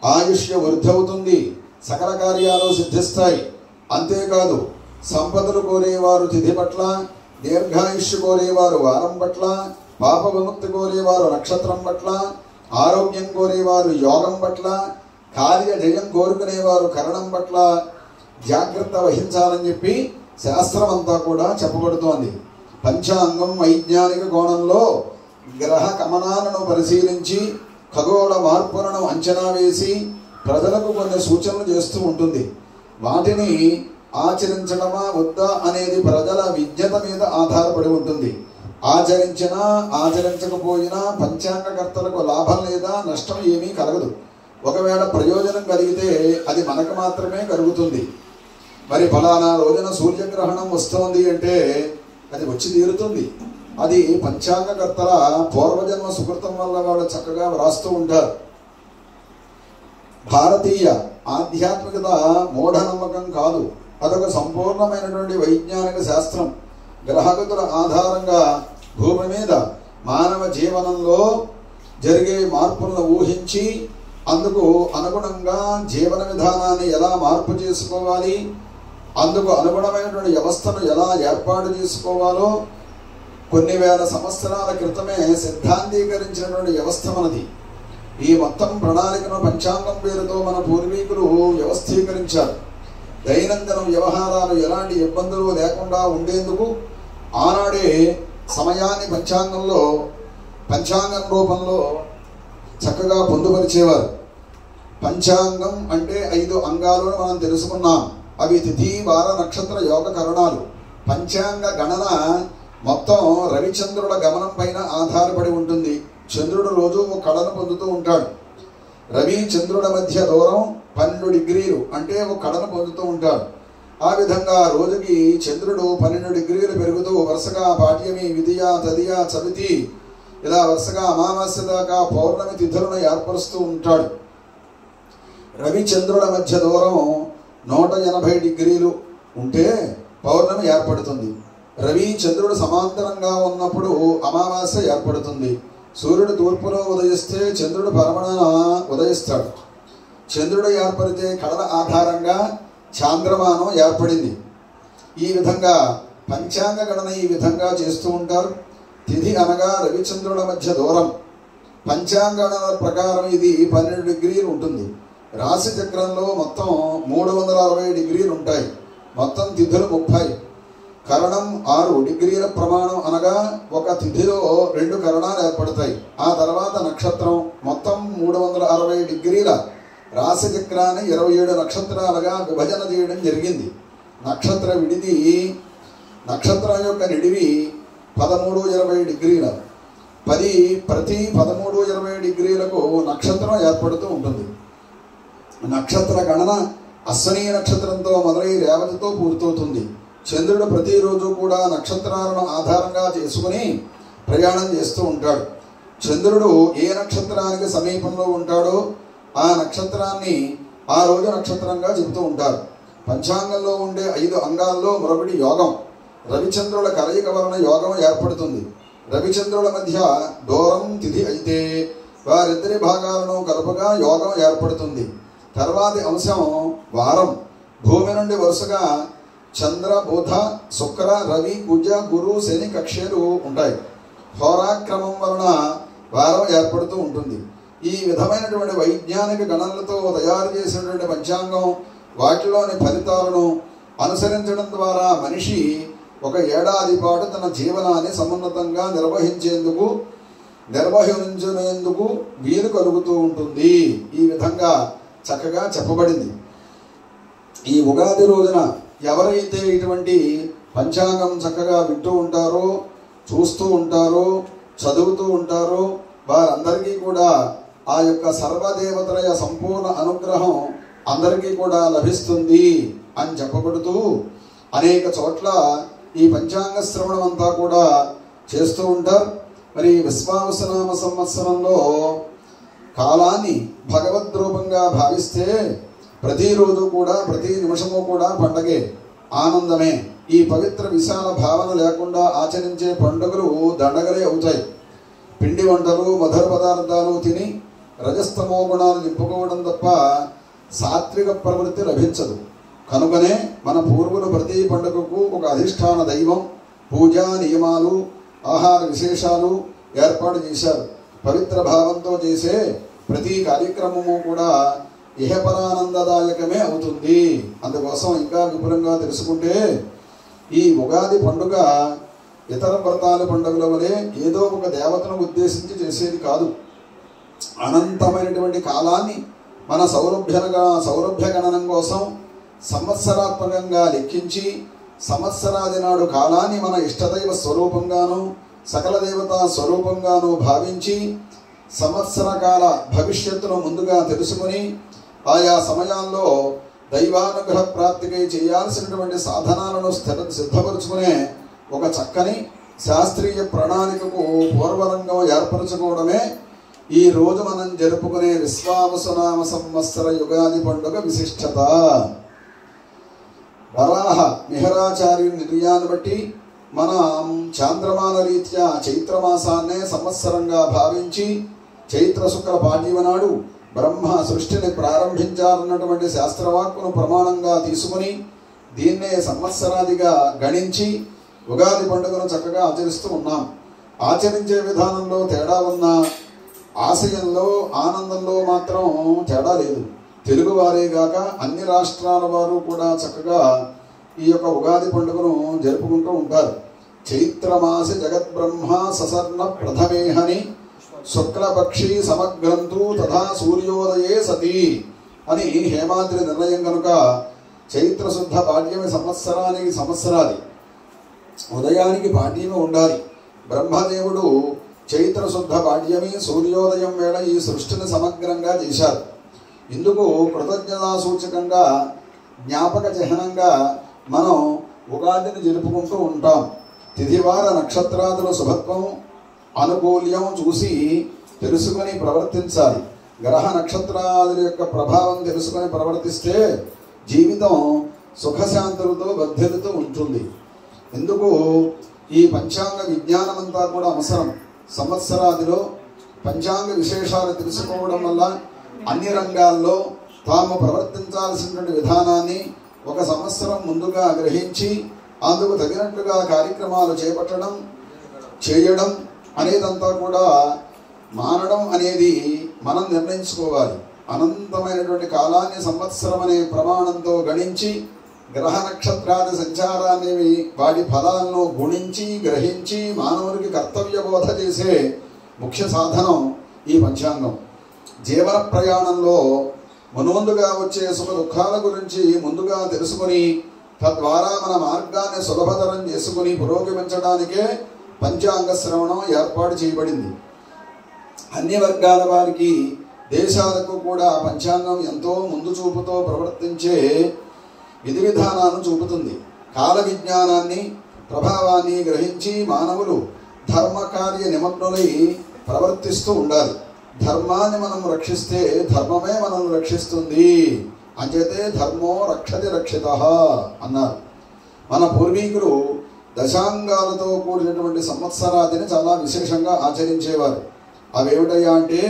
ఆయుష్య వృద్ధి అవుతుంది, సకల కార్యాలు సిద్ధిస్తాయి. అంతేకాదు సంపదలు కోరేవారు తిథి పట్ల, దీర్ఘాయుష్యు కోరేవారు వారం పట్ల, పాప విముక్తి కోరేవారు నక్షత్రం పట్ల, ఆరోగ్యం కోరేవారు యోగం పట్ల, కార్య జయం కోరుకునేవారు కరణం పట్ల జాగ్రత్త వహించాలని చెప్పి శాస్త్రం అంతా కూడా చెప్పబడుతోంది. పంచాంగం వైజ్ఞానిక కోణంలో గ్రహ గమనాలను పరిశీలించి ఖగోళ మార్పులను అంచనా వేసి ప్రజలకు కొన్ని సూచనలు చేస్తూ ఉంటుంది. వాటిని ఆచరించడమా వద్దా అనేది ప్రజల విజ్ఞత మీద ఆధారపడి ఉంటుంది. ఆచరించినా ఆచరించకపోయినా పంచాంగకర్తలకు లాభం లేదా నష్టం ఏమీ కలగదు. ఒకవేళ ప్రయోజనం కలిగితే అది మనకు మాత్రమే కలుగుతుంది. మరి ఫలానా రోజున సూర్యగ్రహణం వస్తోంది అంటే అది వచ్చి తీరుతుంది. అది పంచాంగకర్తల పూర్వజన్మ సుకృతం వల్ల వాళ్ళు చక్కగా వ్రాస్తూ ఉంటారు. భారతీయ ఆధ్యాత్మికత మూఢనమ్మకం కాదు, అదొక సంపూర్ణమైనటువంటి వైజ్ఞానిక శాస్త్రం. గ్రహగతుల ఆధారంగా భూమి మీద మానవ జీవనంలో జరిగే మార్పులను ఊహించి అందుకు అనుగుణంగా జీవన విధానాన్ని ఎలా మార్పు చేసుకోవాలి, అందుకు అనుగుణమైనటువంటి వ్యవస్థను ఎలా ఏర్పాటు చేసుకోవాలో కొన్ని వేల సంవత్సరాల క్రితమే సిద్ధాంతీకరించినటువంటి వ్యవస్థ మనది. ఈ మొత్తం ప్రణాళికను పంచాంగం పేరుతో మన పూర్వీకులు వ్యవస్థీకరించారు. దైనందిన వ్యవహారాలు ఎలాంటి ఇబ్బందులు లేకుండా ఉండేందుకు ఆనాడే సమయాన్ని పంచాంగం రూపంలో చక్కగా పొందుపరిచేవారు. పంచాంగం అంటే 5 అంగాలను మనం తెలుసుకున్నాం. అవి తిథి వార నక్షత్ర యోగ కరణాలు. పంచాంగ గణన మొత్తం రవిచంద్రుల గమనం పైన ఆధారపడి ఉంటుంది. చంద్రుడు రోజు ఒక కళను పొందుతూ ఉంటాడు. రవి చంద్రుల మధ్య దూరం 12 డిగ్రీలు అంటే ఒక కళను పొందుతూ ఉంటాడు. ఆ విధంగా రోజుకి చంద్రుడు 12 డిగ్రీలు పెరుగుతూ వరుసగా పాడ్యమి, విధియ, తదియ, చవితి ఇలా వరుసగా అమావాస్య దాకా పౌర్ణమి తిథులను ఏర్పరుస్తూ ఉంటాడు. రవి చంద్రుల మధ్య దూరం 180 డిగ్రీలు ఉంటే పౌర్ణమి ఏర్పడుతుంది. రవి చంద్రుడు సమాంతరంగా ఉన్నప్పుడు అమావాస్య ఏర్పడుతుంది. సూర్యుడు తూర్పులో ఉదయిస్తే చంద్రుడు పరమణ ఉదయిస్తాడు. చంద్రుడు ఏర్పడితే కళల ఆధారంగా చాంద్రమానం ఏర్పడింది. ఈ విధంగా పంచాంగ గణన ఈ విధంగా చేస్తూ ఉంటారు. తిథి అనగా రవిచంద్రుల మధ్య దూరం. పంచాంగ గణన ప్రకారం ఇది 12 డిగ్రీలు ఉంటుంది. రాశి చక్రంలో మొత్తం 360 డిగ్రీలు ఉంటాయి. మొత్తం తిథులు 30. కరణం 6 డిగ్రీల ప్రమాణం అనగా ఒక తిథిలో 2 కరణాలు ఏర్పడతాయి. ఆ తర్వాత నక్షత్రం. మొత్తం 360 డిగ్రీల రాశి చక్రాన్ని 27 నక్షత్రాలుగా విభజన చేయడం జరిగింది. నక్షత్రం యొక్క నిడివి 13-20 డిగ్రీల. ప్రతి 13-20 డిగ్రీలకు నక్షత్రం ఏర్పడుతూ ఉంటుంది. నక్షత్ర గణన అశ్వనీ నక్షత్రంతో మొదలై రేవతితో పూర్తవుతుంది. చంద్రుడు ప్రతిరోజు కూడా నక్షత్రాలను ఆధారంగా చేసుకుని ప్రయాణం చేస్తూ ఉంటాడు. చంద్రుడు ఏ నక్షత్రానికి సమీపంలో ఉంటాడో ఆ నక్షత్రాన్ని ఆ రోజు నక్షత్రంగా చెబుతూ ఉంటారు. పంచాంగంలో ఉండే 5 అంగాల్లో మరొకటి యోగం. రవిచంద్రుల కలయిక వలన యోగం ఏర్పడుతుంది. రవిచంద్రుల మధ్య దూరం తిథి అయితే వారిద్దరి భాగాలను కలుపగా యోగం ఏర్పడుతుంది. తర్వాతి అంశం వారం. భూమి నుండి వరుసగా చంద్ర, బుధ, శుక్ర, రవి, కుజ, గురు, శని కక్షలు ఉంటాయి. హోరాక్రమం వలన వారం ఏర్పడుతూ ఉంటుంది. ఈ విధమైనటువంటి వైజ్ఞానిక గణనలతో తయారు చేసినటువంటి పంచాంగం వాటిలోని ఫలితాలను అనుసరించడం ద్వారా మనిషి ఒక ఏడాది పాటు తన జీవనాన్ని సమున్నతంగా నిర్వహించేందుకు వీలు కలుగుతూ ఉంటుంది. ఈ విధంగా చక్కగా చెప్పబడింది. ఈ ఉగాది రోజున ఎవరైతే ఇటువంటి పంచాంగం చక్కగా వింటూ ఉంటారో, చూస్తూ ఉంటారో, చదువుతూ ఉంటారో వారందరికీ కూడా ఆ యొక్క సర్వదేవతల సంపూర్ణ అనుగ్రహం అందరికీ కూడా లభిస్తుంది అని చెప్పబడుతూ అనేక చోట్ల ఈ పంచాంగ శ్రవణం అంతా కూడా చేస్తూ ఉంటారు. మరి విశ్వావసనామ సంవత్సరంలో కాలాన్ని భగవద్రూపంగా భావిస్తే ప్రతిరోజు కూడా ప్రతి నిమిషము కూడా పండగే, ఆనందమే. ఈ పవిత్ర విశాల భావన లేకుండా ఆచరించే పండుగలు దండగలే అవుతాయి. పిండి వంటలు మధుర పదార్థాలు తిని రజస్తమో గుణాలు నింపుకోవడం తప్ప సాత్విక ప్రవృత్తి లభించదు. కనుకనే మన పూర్వులు ప్రతి పండుగకు ఒక అధిష్టాన దైవం, పూజా నియమాలు, ఆహార విశేషాలు ఏర్పాటు చేశారు. పవిత్ర భావంతో చేసే ప్రతి కార్యక్రమము కూడా ఇహపరానందదాయకమే అవుతుంది. అందుకోసం ఇంకా విపులంగా తెలుసుకుంటే ఈ ఉగాది పండుగ ఇతర వ్రతాల పండుగల వలె ఏదో ఒక దేవతను ఉద్దేశించి చేసేది కాదు. అనంతమైనటువంటి కాలాన్ని మన సౌరభ్య గణనం కోసం సంవత్సరాత్మకంగా లెక్కించి సంవత్సరాది నాడు కాలాన్ని మన ఇష్టదైవ స్వరూపంగాను సకల దేవతా స్వరూపంగాను భావించి సంవత్సర కాల భవిష్యత్తును ముందుగా తెలుసుకుని ఆయా సమయాల్లో దైవానుగ్రహ ప్రాప్తికై చేయాల్సినటువంటి సాధనాలను సిద్ధపరుచుకునే ఒక చక్కని శాస్త్రీయ ప్రణాళికకు పూర్వరంగం ఏర్పరచుకోవడమే ఈ రోజు మనం జరుపుకునే విశ్వావసునామ సంవత్సర యుగాది పండుగ విశిష్టత. వరాహ మిహరాచార్యుని నిర్ణయాన్ని బట్టి మనం చాంద్రమాన రీత్యా చైత్రమాసాన్నే సంవత్సరంగా భావించి చైత్ర శుక్ల పాడ్యమ నాడు బ్రహ్మ సృష్టిని ప్రారంభించారన్నటువంటి శాస్త్రవాక్కును ప్రమాణంగా తీసుకుని దీన్నే సంవత్సరాదిగా గణించి ఉగాది పండుగను చక్కగా ఆచరిస్తూ ఉన్నాం. ఆచరించే విధానంలో తేడా ఉన్నా ఆశయంలో ఆనందంలో మాత్రం తేడా లేదు. తెలుగు వారే గాక అన్ని రాష్ట్రాల వారు కూడా చక్కగా ఈ యొక్క ఉగాది పండుగను జరుపుకుంటూ ఉంటారు. చైత్రమాసి జగద్బ్రహ్మ ససర్ణ ప్రథమేహని శుక్లపక్షి సమగ్రంతు తథా సూర్యోదయే సతీ అని హేమాద్రి నిర్ణయం కనుక చైత్ర శుద్ధ పాడ్యమి సంవత్సరానికి సంవత్సరాది ఉదయానికి పాడ్యమి ఉండాలి. బ్రహ్మదేవుడు చైత్ర శుద్ధ పాడ్యమి సూర్యోదయం వేళ ఈ సృష్టిని సమగ్రంగా చేశారు. ఇందుకు కృతజ్ఞతా సూచకంగా జ్ఞాపక చిహ్నంగా మనం ఉగాదిని జరుపుకుంటూ ఉంటాం. తిథివార నక్షత్రాదుల శుభత్వం అనుకూల్యం చూసి తెలుసుకొని ప్రవర్తించాలి. గ్రహ నక్షత్రాదుల యొక్క ప్రభావం తెలుసుకొని ప్రవర్తిస్తే జీవితం సుఖశాంతులతో బద్ధతతో ఉంటుంది. ఎందుకు ఈ పంచాంగ విజ్ఞానం అంతా కూడా అవసరం. సంవత్సరాదిలో పంచాంగ విశేషాలు తెలుసుకోవడం వల్ల అన్ని రంగాల్లో తాము ప్రవర్తించాల్సినటువంటి విధానాన్ని ఒక సంవత్సరం ముందుగా గ్రహించి అందుకు తగినట్లుగా కార్యక్రమాలు చేపట్టడం చేయడం అనేదంతా కూడా మానడం అనేది మనం నిర్ణయించుకోవాలి. అనంతమైనటువంటి కాలాన్ని సంవత్సరం అనే ప్రమాణంతో గణించి గ్రహ నక్షత్రాది సంచారాన్ని వాటి ఫలాలను గుణించి గ్రహించి మానవునికి కర్తవ్య బోధ చేసే ముఖ్య సాధనం ఈ పంచాంగం. జీవన ప్రయాణంలో మనోందుగా వచ్చే సుఖ దుఃఖాల గురించి ముందుగా తెలుసుకొని తద్వారా మన మార్గాన్ని సులభతరం చేసుకుని పురోగమించడానికే పంచాంగ శ్రవణం ఏర్పాటు చేయబడింది. అన్ని వర్గాల వారికి దేశాలకు కూడా పంచాంగం ఎంతో ముందు చూపుతో ప్రవర్తించే విధి విధానాలను చూపుతుంది. కాల విజ్ఞానాన్ని ప్రభావాన్ని గ్రహించి మానవులు ధర్మ కార్య నిమగ్నులై ప్రవర్తిస్తూ ఉండాలి. ధర్మాన్ని మనం రక్షిస్తే ధర్మమే మనల్ని రక్షిస్తుంది. అంచేతే ధర్మో రక్షతి రక్షిత అన్నారు. మన పూర్వీకులు దశాంగాలతో కూడినటువంటి సంవత్సరాదిని చాలా విశేషంగా ఆచరించేవారు. అవేమిటయ్యా అంటే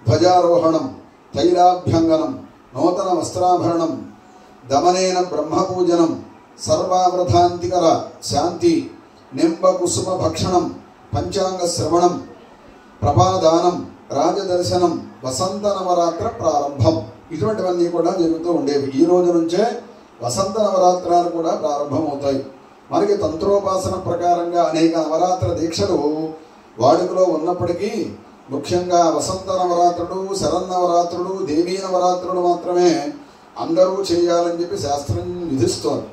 ధ్వజారోహణం, తైలాభ్యంగనం, నూతన వస్త్రాభరణం, దమనేన బ్రహ్మపూజనం, సర్వావృధాంతికర శాంతి, నింబ కుసుమ భక్షణం, పంచాంగ శ్రవణం, ప్రపాదానం, రాజదర్శనం, వసంత నవరాత్ర ప్రారంభం. ఇటువంటివన్నీ కూడా జరుగుతూ ఉండేవి. ఈ రోజు నుంచే వసంత నవరాత్రాలు కూడా ప్రారంభమవుతాయి. మనకి తంత్రోపాసన ప్రకారంగా అనేక నవరాత్ర దీక్షలు వాడుకలో ఉన్నప్పటికీ ముఖ్యంగా వసంత నవరాత్రులు, శరన్నవరాత్రులు, దేవీ నవరాత్రులు మాత్రమే అందరూ చేయాలని చెప్పి శాస్త్రం విధిస్తోంది.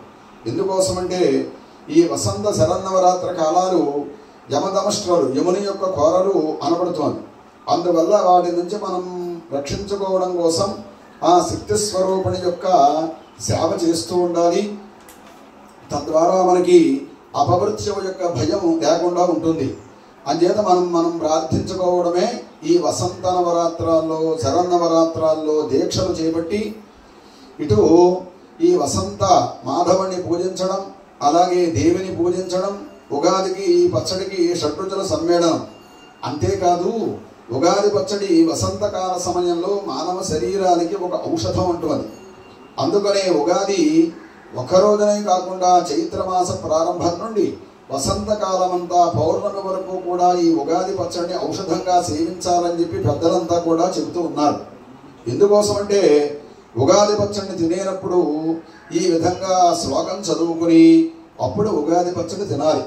ఎందుకోసమంటే ఈ వసంత శరన్నవరాత్ర కాలాలు యమదమష్ట్రలు, యముని యొక్క కోరలు అనబడుతోంది. అందువల్ల వాటి నుంచి మనం రక్షించుకోవడం కోసం ఆ శక్తి స్వరూపిణి యొక్క సేవ చేస్తూ ఉండాలి. తద్వారా మనకి అపమృత్యువు యొక్క భయం లేకుండా ఉంటుంది. అంచేత మనం ప్రార్థించుకోవడమే ఈ వసంత నవరాత్రాల్లో శరన్నవరాత్రాల్లో దీక్షలు చేపట్టి ఇటు ఈ వసంత మాధవుని పూజించడం, అలాగే దేవిని పూజించడం, ఉగాదికి ఈ పచ్చడికి షడ్రుచుల సమ్మేళనం అంతేకాదు ఉగాది పచ్చడి వసంతకాల సమయంలో మానవ శరీరానికి ఒక ఔషధం అంటున్నది. అందుకనే ఉగాది ఒకరోజునే కాకుండా చైత్రమాస ప్రారంభం నుండి వసంతకాలమంతా పౌర్ణమి వరకు కూడా ఈ ఉగాది పచ్చడిని ఔషధంగా సేవించాలని చెప్పి పెద్దలంతా కూడా చెబుతూ ఉన్నారు. ఎందుకోసం అంటే ఉగాది పచ్చడిని తినేటప్పుడు ఈ విధంగా శ్లోకం చదువుకుని అప్పుడు ఉగాది పచ్చడి తినాలి.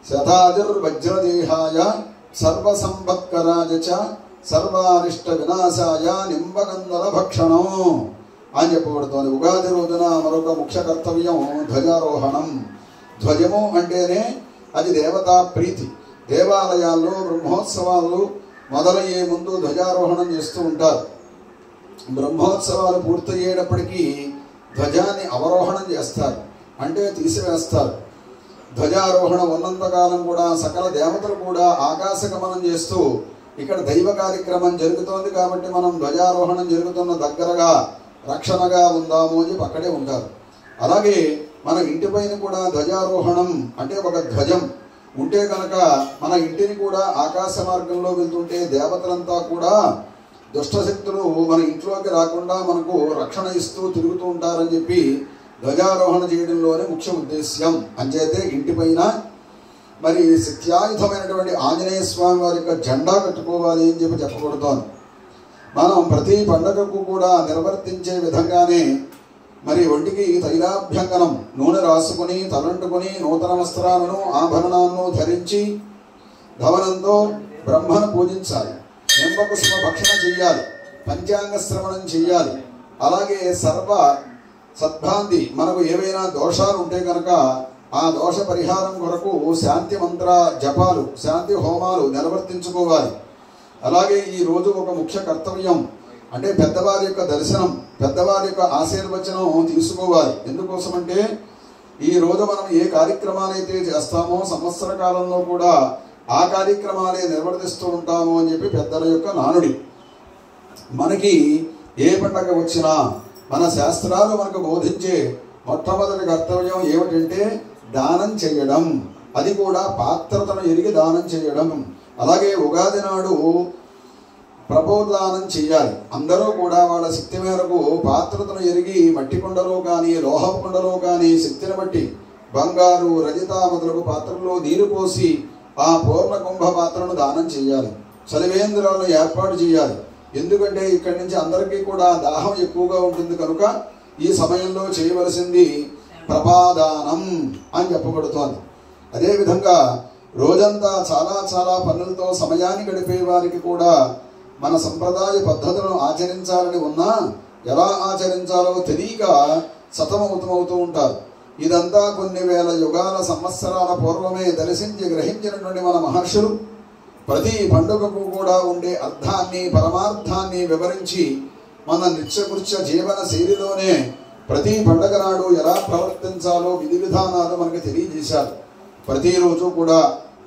శతాజుర్వజ్రదేహాయ సర్వసంపత్కరాయ చ సర్వారిష్ట వినాశాయ నింబగంధల భక్షణం అని చెప్పబడుతోంది. ఉగాది రోజున మరొక ముఖ్య కర్తవ్యం ధ్వజారోహణం. ధ్వజము అంటేనే అది దేవతా ప్రీతి. దేవాలయాల్లో బ్రహ్మోత్సవాలు మొదలయ్యే ముందు ధ్వజారోహణం చేస్తూ ఉంటారు. బ్రహ్మోత్సవాలు పూర్తయ్యేటప్పటికీ ధ్వజాన్ని అవరోహణం చేస్తారు, అంటే తీసివేస్తారు. ధ్వజారోహణం ఉన్నంతకాలం కూడా సకల దేవతలు కూడా ఆకాశగమనం చేస్తూ ఇక్కడ దైవ కార్యక్రమం జరుగుతోంది కాబట్టి మనం ధ్వజారోహణం జరుగుతున్న దగ్గరగా రక్షణగా ఉందాము అని అక్కడే ఉంటారు. అలాగే మన ఇంటిపైన కూడా ధ్వజారోహణం అంటే ఒక ధ్వజం ఉంటే కనుక మన ఇంటిని కూడా ఆకాశ మార్గంలో వెళ్తుంటే దేవతలంతా కూడా దుష్టశక్తులు మన ఇంట్లోకి రాకుండా మనకు రక్షణ ఇస్తూ తిరుగుతూ ఉంటారని చెప్పి ధ్వజారోహణ చేయడంలోనే ముఖ్య ఉద్దేశ్యం. అంచేతే ఇంటిపైన మరి సత్యాయుధమైనటువంటి ఆంజనేయ స్వామి వారి యొక్క జెండా కట్టుకోవాలి అని చెప్పి చెప్పబడుతోంది. మనం ప్రతి పండగకు కూడా నిర్వర్తించే విధంగానే మరి ఒంటికి తైలాభ్యంగనం నూనె రాసుకుని తలంటుకుని నూతన వస్త్రాలను ఆభరణాలను ధరించి ధవనంతో బ్రహ్మను పూజించాలి. నింబకుసుమ భక్షణ చెయ్యాలి, పంచాంగ శ్రవణం చెయ్యాలి. అలాగే సర్వ సద్భాంతి మనకు ఏవైనా దోషాలు ఉంటే కనుక ఆ దోష పరిహారం కొరకు శాంతి మంత్ర జపాలు శాంతి హోమాలు నిర్వర్తించుకోవాలి. అలాగే ఈ రోజు ఒక ముఖ్య కర్తవ్యం అంటే పెద్దవారి యొక్క దర్శనం, పెద్దవారి యొక్క ఆశీర్వచనం తీసుకోవాలి. ఎందుకోసం అంటే ఈ రోజు మనం ఏ కార్యక్రమాలైతే చేస్తామో సంవత్సర కాలంలో కూడా ఆ కార్యక్రమాలే నిర్వర్తిస్తూ ఉంటాము అని చెప్పి పెద్దల యొక్క నానుడి. మనకి ఏ పండగ వచ్చినా మన శాస్త్రాలు మనకు బోధించే మొట్టమొదటి కర్తవ్యం ఏమిటంటే దానం చేయడం. అది కూడా పాత్రతను ఎరిగి దానం చేయడం. అలాగే ఉగాది నాడు ప్రబోధానం చేయాలి. అందరూ కూడా వాళ్ళ శక్తి మేరకు పాత్రతను ఎరిగి మట్టి కుండలో కానీ లోహపు కుండలో కానీ శక్తిని బట్టి బంగారు రజిత మొదలగు పాత్రలో నీరు పోసి ఆ పూర్ణ కుంభ పాత్రను దానం చేయాలి. చలివేంద్రాలను ఏర్పాటు చేయాలి. ఎందుకంటే ఇక్కడి నుంచి అందరికీ కూడా దాహం ఎక్కువగా ఉంటుంది కనుక ఈ సమయంలో చేయవలసింది ప్రపాదానం అని చెప్పబడుతోంది. అదేవిధంగా రోజంతా చాలా చాలా పనులతో సమయాన్ని గడిపే వారికి కూడా మన సంప్రదాయ పద్ధతులను ఆచరించాలని ఉన్నా ఎలా ఆచరించాలో తెలియక సతమవుతూ ఉంటారు. ఇదంతా కొన్ని వేల యుగాల సంవత్సరాల పూర్వమే దర్శించి గ్రహించినటువంటి మన మహర్షులు ప్రతి పండుగకు కూడా ఉండే అర్థాన్ని పరమార్థాన్ని వివరించి మన నిత్యకృత్య జీవన శైలిలోనే ప్రతి పండుగ నాడు ఎలా ప్రవర్తించాలో విధి విధానాలు మనకు తెలియజేశారు. ప్రతిరోజు కూడా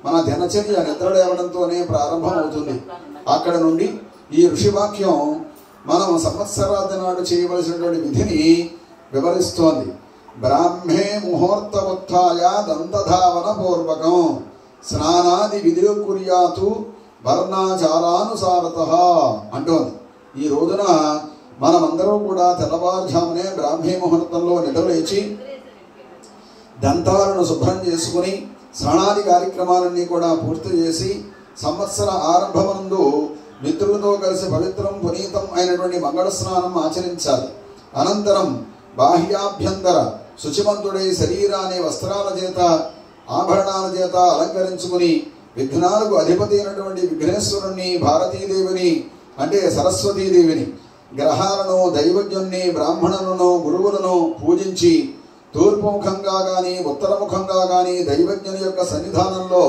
మన దినచర్య నిద్ర లేవడంతోనే ప్రారంభం అవుతుంది. అక్కడ నుండి ఈ ఋషివాక్యం మనం సంవత్సరాది నాడు చేయవలసినటువంటి విధిని వివరిస్తోంది. బ్రాహ్మే ముహూర్తముత్థాయ దంతధావన పూర్వకం స్నానాది విధులు కుర్యాతు వర్ణాచారానుసారత అంటోంది. ఈ రోజున మనమందరూ కూడా తెల్లవారుజామునే బ్రాహ్మీ ముహూర్తంలో నిద్రలేచి దంతాలను శుభ్రం చేసుకుని స్నానాది కార్యక్రమాలన్నీ కూడా పూర్తి చేసి సంవత్సర ఆరంభమందు మిత్రులతో కలిసి పవిత్రం పునీతం అయినటువంటి మంగళ స్నానం ఆచరించాలి. అనంతరం బాహ్యాభ్యంతర శుచిమంతుడై శరీరాన్ని వస్త్రాల చేత ఆభరణాల చేత అలంకరించుకుని విఘ్నాలకు అధిపతి అయినటువంటి విఘ్నేశ్వరుణ్ణి భారతీదేవిని అంటే సరస్వతీదేవిని గ్రహాలను దైవజ్ఞుణ్ణి బ్రాహ్మణులను గురువులను పూజించి తూర్పుముఖంగా కానీ ఉత్తరముఖంగా కానీ దైవజ్ఞుని యొక్క సన్నిధానంలో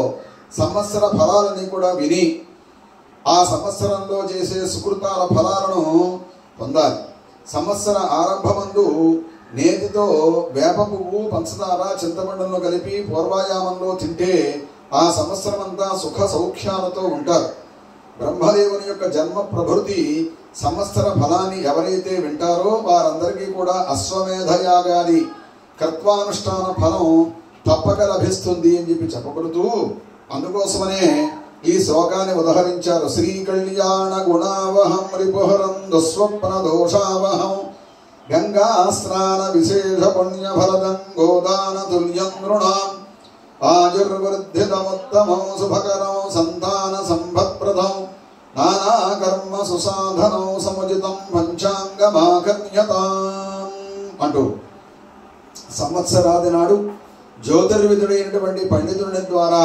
సంవత్సర ఫలాలని కూడా విని ఆ సంవత్సరంలో చేసే సుకృతాల ఫలాలను పొందాలి. సంవత్సర ఆరంభమందు నేతితో వేప పువ్వు పంచదార చింతపండును కలిపి పూర్వాయామంలో తింటే ఆ సంవత్సరం అంతా సుఖ సౌఖ్యాలతో ఉంటారు. బ్రహ్మదేవుని యొక్క జన్మ ప్రభృతి సంవత్సర ఫలాన్ని ఎవరైతే వింటారో వారందరికీ కూడా అశ్వమేధయాగాది కర్త్వానుష్ఠాన ఫలం తప్పక లభిస్తుంది అని చెప్పి చెప్పబడుతూ అందుకోసమనే ఈ శ్లోకాన్ని ఉదహరించారు. శ్రీ కళ్యాణ గుణావహం రిపుహరం దుస్వప్న దోషావహం గంగా స్నాన విశేష పుణ్య ఫలదం గోదాన తుల్యం నృణాం ఆయుర్వృద్ధితముత్తమం శుభకరం సంతాన సంపత్ప్రదం నానా కర్మ సుసాధనం సముచితం పంచాంగమాకర్ణ్యతాం అంటూ సంవత్సరాది నాడు జ్యోతిర్విధుడైనటువంటి పండితుడి ద్వారా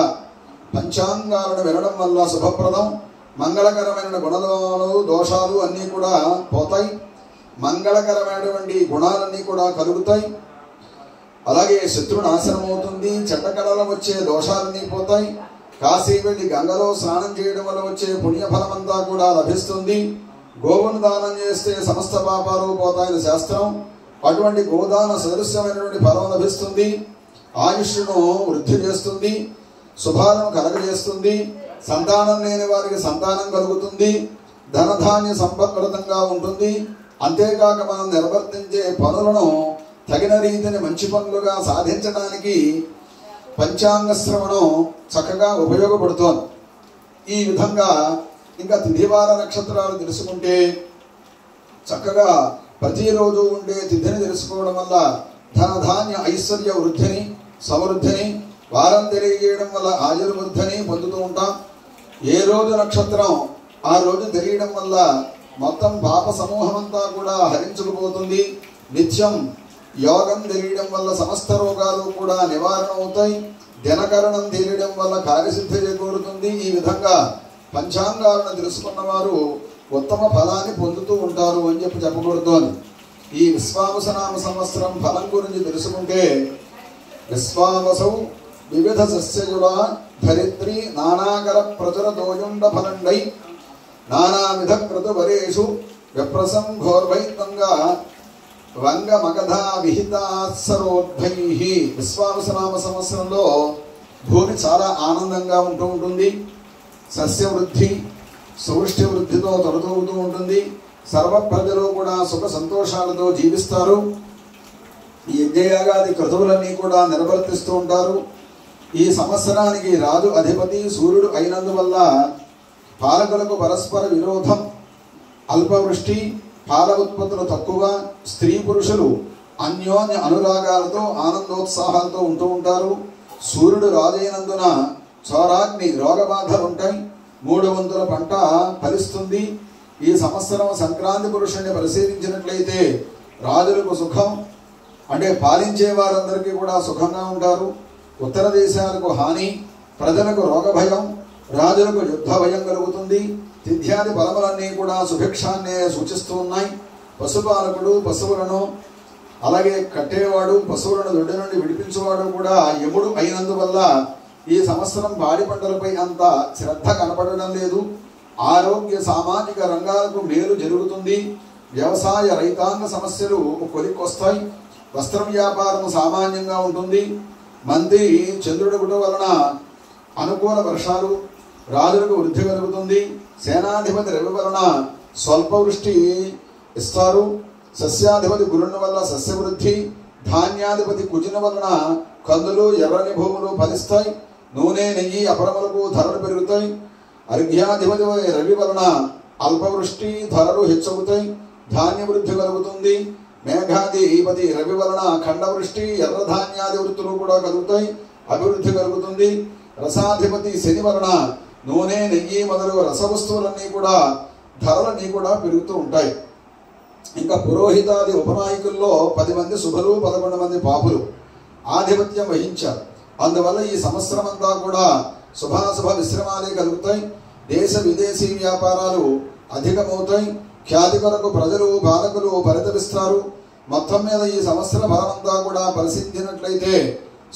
పంచాంగాలను వినడం వల్ల శుభప్రదం, మంగళకరమైన గుణాలు దోషాలు అన్నీ కూడా పోతాయి, మంగళకరమైనటువంటి గుణాలన్నీ కూడా కలుగుతాయి. అలాగే శత్రు నాశనం అవుతుంది, చెడ్డకళలో వచ్చే దోషాలన్నీ పోతాయి. కాశీ వెళ్ళి గంగలో స్నానం చేయడం వల్ల వచ్చే పుణ్యఫలమంతా కూడా లభిస్తుంది. గోవును దానం చేస్తే సమస్త పాపాలు పోతాయని శాస్త్రం. అటువంటి గోదాన సదృశ్యమైనటువంటి ఫలం లభిస్తుంది. ఆయుష్ను వృద్ధి చేస్తుంది, శుభాలను కలగజేస్తుంది. సంతానం లేని వారికి సంతానం కలుగుతుంది, ధనధాన్య సంపత్ప్రదంగా ఉంటుంది. అంతేకాక మనం నిర్వర్తించే పనులను తగిన రీతిని మంచి పనులుగా సాధించడానికి పంచాంగ శ్రవణం చక్కగా ఉపయోగపడుతోంది. ఈ విధంగా ఇంకా తిథివార నక్షత్రాలు తెలుసుకుంటే చక్కగా ప్రతిరోజు ఉండే తిథిని తెలుసుకోవడం వల్ల ధనధాన్య ఐశ్వర్య వృద్ధిని సమృద్ధిని, వారం తెలియజేయడం వల్ల ఆయుర్వృద్ధిని పొందుతూ ఉంటాం. ఏ రోజు నక్షత్రం ఆ రోజు తెలియడం వల్ల మొత్తం పాప సమూహం అంతా కూడా హరించుకుపోతుంది. నిత్యం యోగం తెలియడం వల్ల సమస్త రోగాలు కూడా నివారణ అవుతాయి. దినకరణం తెలియడం వల్ల కార్యసిద్ధి చేకూరుతుంది. ఈ విధంగా పంచాంగాలను తెలుసుకున్న వారు ఉత్తమ ఫలాన్ని పొందుతూ ఉంటారు అని చెప్పబడుతోంది. ఈ విశ్వావసనామ సంవత్సరం ఫలం గురించి తెలుసుకుంటే విశ్వావసౌ వివిధ సస్యయువ ధరిత్రి నానాకర ప్రచుర దోయుండ ఫలండై నానావిధ క్రతువరేషు విప్రసం ఘోర్వైతంగా వంగ మగధా విహితాత్సరోద్భై. విశ్వావసనామ సంవత్సరంలో భూమి చాలా ఆనందంగా ఉంటుంది. సస్యవృద్ధి సౌష్ఠ్య వృద్ధితో తొలతూగుతూ ఉంటుంది. సర్వ ప్రజలు కూడా సుఖ సంతోషాలతో జీవిస్తారు. ఈ యజ్ఞయాగాది క్రతువులన్నీ కూడా నిర్వర్తిస్తూ ఉంటారు. ఈ సంవత్సరానికి రాజు అధిపతి సూర్యుడు అయినందువల్ల పాలకులకు పరస్పర విరోధం, అల్పవృష్టి, పాల ఉత్పత్తులు తక్కువ, స్త్రీ పురుషులు అన్యోన్య అనురాగాలతో ఆనందోత్సాహాలతో ఉంటూ ఉంటారు. సూర్యుడు రాజైనందున చోరాగ్ని రోగబాధలుంటాయి. 3 వంతుల పంట ఫలిస్తుంది. ఈ సంవత్సరం సంక్రాంతి పురుషుణ్ణి పరిశీలించినట్లయితే రాజులకు సుఖం, అంటే పాలించే వారందరికీ కూడా సుఖంగా ఉంటారు. ఉత్తర దేశాలకు హాని, ప్రజలకు రోగభయం, రాజులకు యుద్ధ భయం కలుగుతుంది. తిథ్యాది బలములన్నీ కూడా సుభిక్షాన్నే సూచిస్తూ ఉన్నాయి. పశుపాలకుడు పశువులను, అలాగే కట్టేవాడు పశువులను దొడ్డి నుండి విడిపించేవాడు కూడా యముడు అయినందువల్ల ఈ సంవత్సరం పాడి పంటలపై అంత శ్రద్ధ కనపడడం లేదు. ఆరోగ్య సామాజిక రంగాలకు మేలు జరుగుతుంది. వ్యవసాయ రైతాంగ సమస్యలు కొలిక్కొస్తాయి. వస్త్ర వ్యాపారం సామాన్యంగా ఉంటుంది. మంత్రి చంద్రుడి గుట వలన అనుకూల వర్షాలు, రాజులకు వృద్ధి కలుగుతుంది. సేనాధిపతి రవి వలన స్వల్ప వృష్టి ఇస్తారు. సస్యాధిపతి గురుని వల్ల సస్యవృద్ధి, ధాన్యాధిపతి కుజుని వలన కందులు ఎర్రని భూములు ఫలిస్తాయి. నూనె నెయ్యి అపరములకు ధరలు పెరుగుతాయి. అర్ఘ్యాధిపతి రవి వలన అల్పవృష్టి, ధరలు హెచ్చవుతాయి. ధాన్య వృద్ధి కలుగుతుంది. మేఘాధిపతి రవి వలన ఖండవృష్టి, ఎర్రధాన్యాది వృత్తులు కూడా కలుగుతాయి, అభివృద్ధి కలుగుతుంది. రసాధిపతి శని వలన నూనె నెయ్యి మొదలగు రసవస్తువులన్నీ కూడా ధరలన్నీ కూడా పెరుగుతూ ఉంటాయి. ఇంకా పురోహితాది ఉపనాయకుల్లో 10 మంది శుభులు, 11 మంది పాపులు ఆధిపత్యం వహించారు. అందువల్ల ఈ సంవత్సరం అంతా కూడా శుభాశుభ విశ్రమాలే కలుగుతాయి. దేశ విదేశీ వ్యాపారాలు అధికమవుతాయి. ఖ్యాతి కొరకు ప్రజలు పాలకులు పరితపిస్తారు. మొత్తం మీద ఈ సంవత్సర ఫలమంతా కూడా పరిశీలించినట్లయితే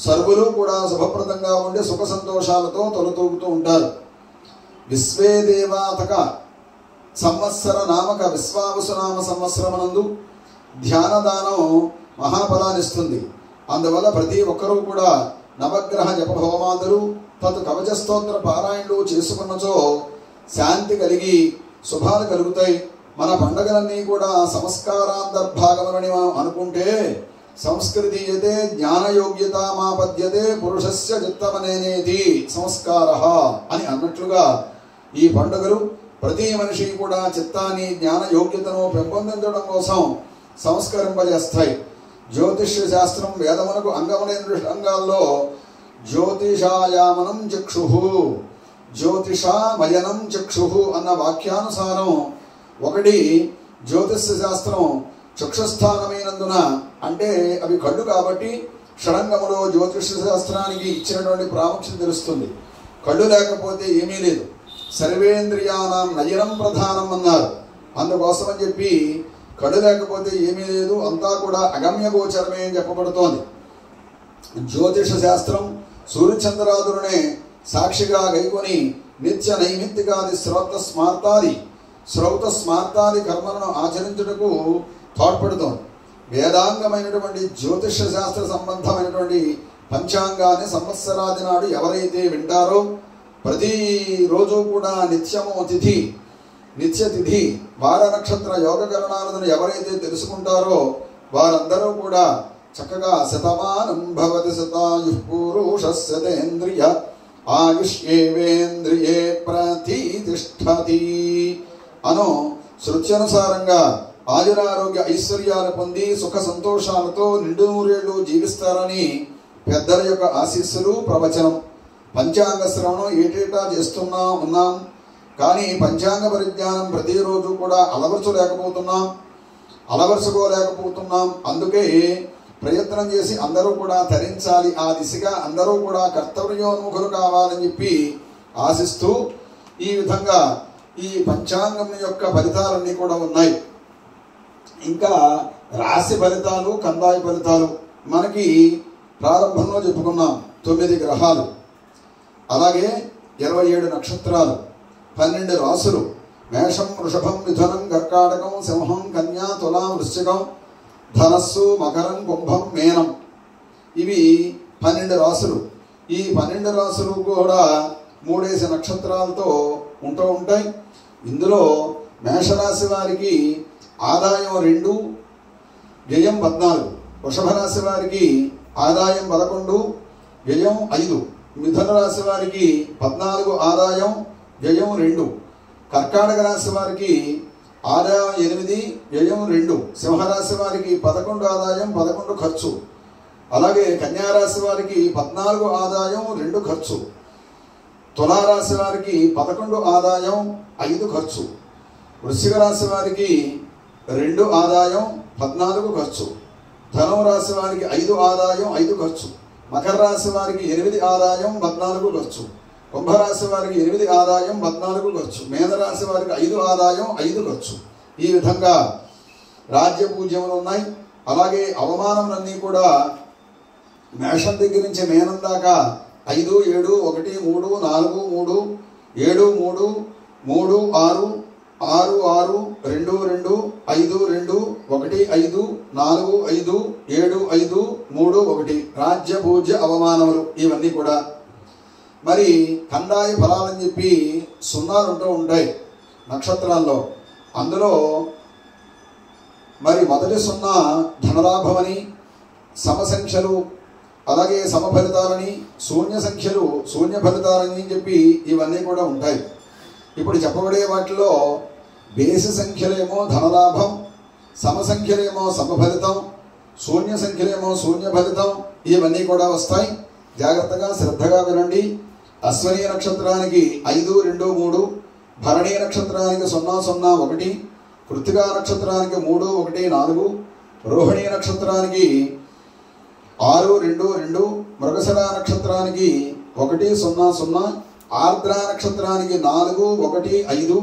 సర్వులు కూడా శుభప్రదంగా ఉండి సుఖ సంతోషాలతో తొలతూగుతూ ఉంటారు. విశ్వే దేవాతక సంవత్సర నామక విశ్వావసునామ సంవత్సరమునందు ధ్యానదానం మహాఫలాన్నిస్తుంది. అందువల్ల ప్రతి ఒక్కరూ కూడా నవగ్రహ జప హోమాదులు తత్ కవచ స్తోత్ర పారాయణలు చేసుకున్నచో శాంతి కలిగి శుభాలు కలుగుతాయి. మన పండుగలన్నీ కూడా సంస్కారాంతర్భాగమని మనం అనుకుంటే సంస్కృతీయతే జ్ఞానయోగ్యతామాపద్యతే పురుషస్య చిత్తమనేనేది సంస్కారః అని అన్నట్లుగా ఈ పండుగలు ప్రతి మనిషి కూడా చిత్తాన్ని జ్ఞాన యోగ్యతను పెంపొందించడం కోసం సంస్కరింపజేస్తాయి. జ్యోతిష్య శాస్త్రం వేదమునకు అంగములైన అంగాల్లో జ్యోతిషాయామనం చక్షుః, జ్యోతిషామయనం చక్షుః అన్న వాక్యానుసారం ఒకటి జ్యోతిష్య శాస్త్రం చక్షుస్థానమైనందున, అంటే అవి కళ్ళు కాబట్టి షడంగములో జ్యోతిష్య శాస్త్రానికి ఇచ్చినటువంటి ప్రాముఖ్యత తెలుస్తుంది. కళ్ళు లేకపోతే ఏమీ లేదు. సర్వేంద్రియానాం నయనం ప్రధానం అన్నారు. అందుకోసమని చెప్పి కళ్ళు లేకపోతే ఏమీ లేదు, అంతా కూడా అగమ్య గోచరమే అని చెప్పబడుతోంది. జ్యోతిష శాస్త్రం సూర్యచంద్రాదులనే సాక్షిగా గైకొని నిత్య నైమిత్తికాది శ్రౌత స్మార్తాది కర్మలను ఆచరించుటకు తోడ్పడుతోంది. వేదాంగమైనటువంటి జ్యోతిష శాస్త్ర సంబంధమైనటువంటి పంచాంగాన్ని సంవత్సరాది నాడు ఎవరైతే వింటారో ప్రతిరోజు కూడా నిత్య తిథి వార నక్షత్ర యోగకరణాలను ఎవరైతే తెలుసుకుంటారో వారందరూ కూడా చక్కగా శతమానం భవతి శతాయుః పురుషస్యతేంద్రియ ఆయుష్యేవేంద్రియే ప్రతిష్టతి అను శృత్యనుసారంగా ఆయురారోగ్య ఐశ్వర్యాలు పొంది సుఖ సంతోషాలతో నిండు నూరేళ్లు జీవిస్తారని పెద్దల యొక్క ఆశీస్సులు ప్రవచనం. పంచాంగ శ్రవణం ఏటేటా ఉన్నాం, కానీ పంచాంగ పరిజ్ఞానం ప్రతిరోజు కూడా అలవరుచుకోలేకపోతున్నాం. అందుకే ప్రయత్నం చేసి అందరూ కూడా ధరించాలి. ఆ దిశగా అందరూ కూడా కర్తవ్యోన్ముఖులు కావాలని చెప్పి ఆశిస్తూ ఈ విధంగా ఈ పంచాంగం యొక్క ఫలితాలన్నీ కూడా ఉన్నాయి. ఇంకా రాశి ఫలితాలు, కందాయ ఫలితాలు మనకి ప్రారంభంలో చెప్పుకున్నాం. 9 గ్రహాలు, అలాగే 27 నక్షత్రాలు, 12 రాసులు, మేషం, వృషభం, మిథునం, కర్కాటకం, సింహం, కన్యా, తులాం, వృశ్చికం, ధనస్సు, మకరం, కుంభం, మీనం. ఇవి 12 రాసులు. ఈ 12 రాసులు కూడా 3 నక్షత్రాలతో ఉంటూ ఉంటాయి. ఇందులో మేషరాశి వారికి ఆదాయం 2, వ్యయం 14. వృషభ రాశి వారికి ఆదాయం 11, వ్యయం 5. మిథున రాశి వారికి 14 ఆదాయం, వ్యయం 2. కర్కాటక రాశి వారికి ఆదాయం 8, వ్యయం 2. సింహరాశి వారికి 11 ఆదాయం, 11 ఖర్చు. అలాగే కన్యారాశి వారికి 14 ఆదాయం, 2 ఖర్చు. తులారాశి వారికి 11 ఆదాయం, 5 ఖర్చు. వృశ్చిక రాశి వారికి 2 ఆదాయం, 14 ఖర్చు. ధనువు రాశి వారికి 5 ఆదాయం, 5 ఖర్చు. మకర రాశి వారికి 8 ఆదాయం, 14 ఖర్చు. కుంభరాశి వారికి 8 ఆదాయం, 14 ఖర్చు. మీనరాశి వారికి 5 ఆదాయం, 5 ఖర్చు. ఈ విధంగా రాజ్య పూజ్యములు ఉన్నాయి. అలాగే అవమానములన్నీ కూడా మేషం దగ్గర నుంచి మీనం దాకా 5, 7, 1, 3, 4, 3, 7, 3, 3, 6, 6, 6, 2, 2, 5, 2, 1, 5, 4, 5, 7, 5, 3, 1 రాజ్య పూజ్య అవమానములు ఇవన్నీ కూడా. మరి కందాయ ఫలాలని చెప్పి 0 ఉంటూ ఉంటాయి నక్షత్రాల్లో. అందులో మరి మొదటి 0 ధనలాభమని, సమసంఖ్యలు అలాగే సమఫలితాలని, శూన్య సంఖ్యలు శూన్య ఫలితాలని చెప్పి ఇవన్నీ కూడా ఉంటాయి. ఇప్పుడు చెప్పబడే వాటిలో బేసి సంఖ్యలేమో ధనలాభం, సమసంఖ్యలేమో సమఫలితం, శూన్య సంఖ్యలేమో శూన్య ఫలితం ఇవన్నీ కూడా వస్తాయి. జాగ్రత్తగా శ్రద్ధగా వినండి. అశ్వనీ నక్షత్రానికి 5, 2, 3, భరణీ నక్షత్రానికి 0, 0, 1, కృత్తికా నక్షత్రానికి 3, 1, 4, రోహిణీ నక్షత్రానికి 6, 2, 2, మృగశిర నక్షత్రానికి 1, 0, 0, ఆర్ద్ర నక్షత్రానికి 4, 1, 5,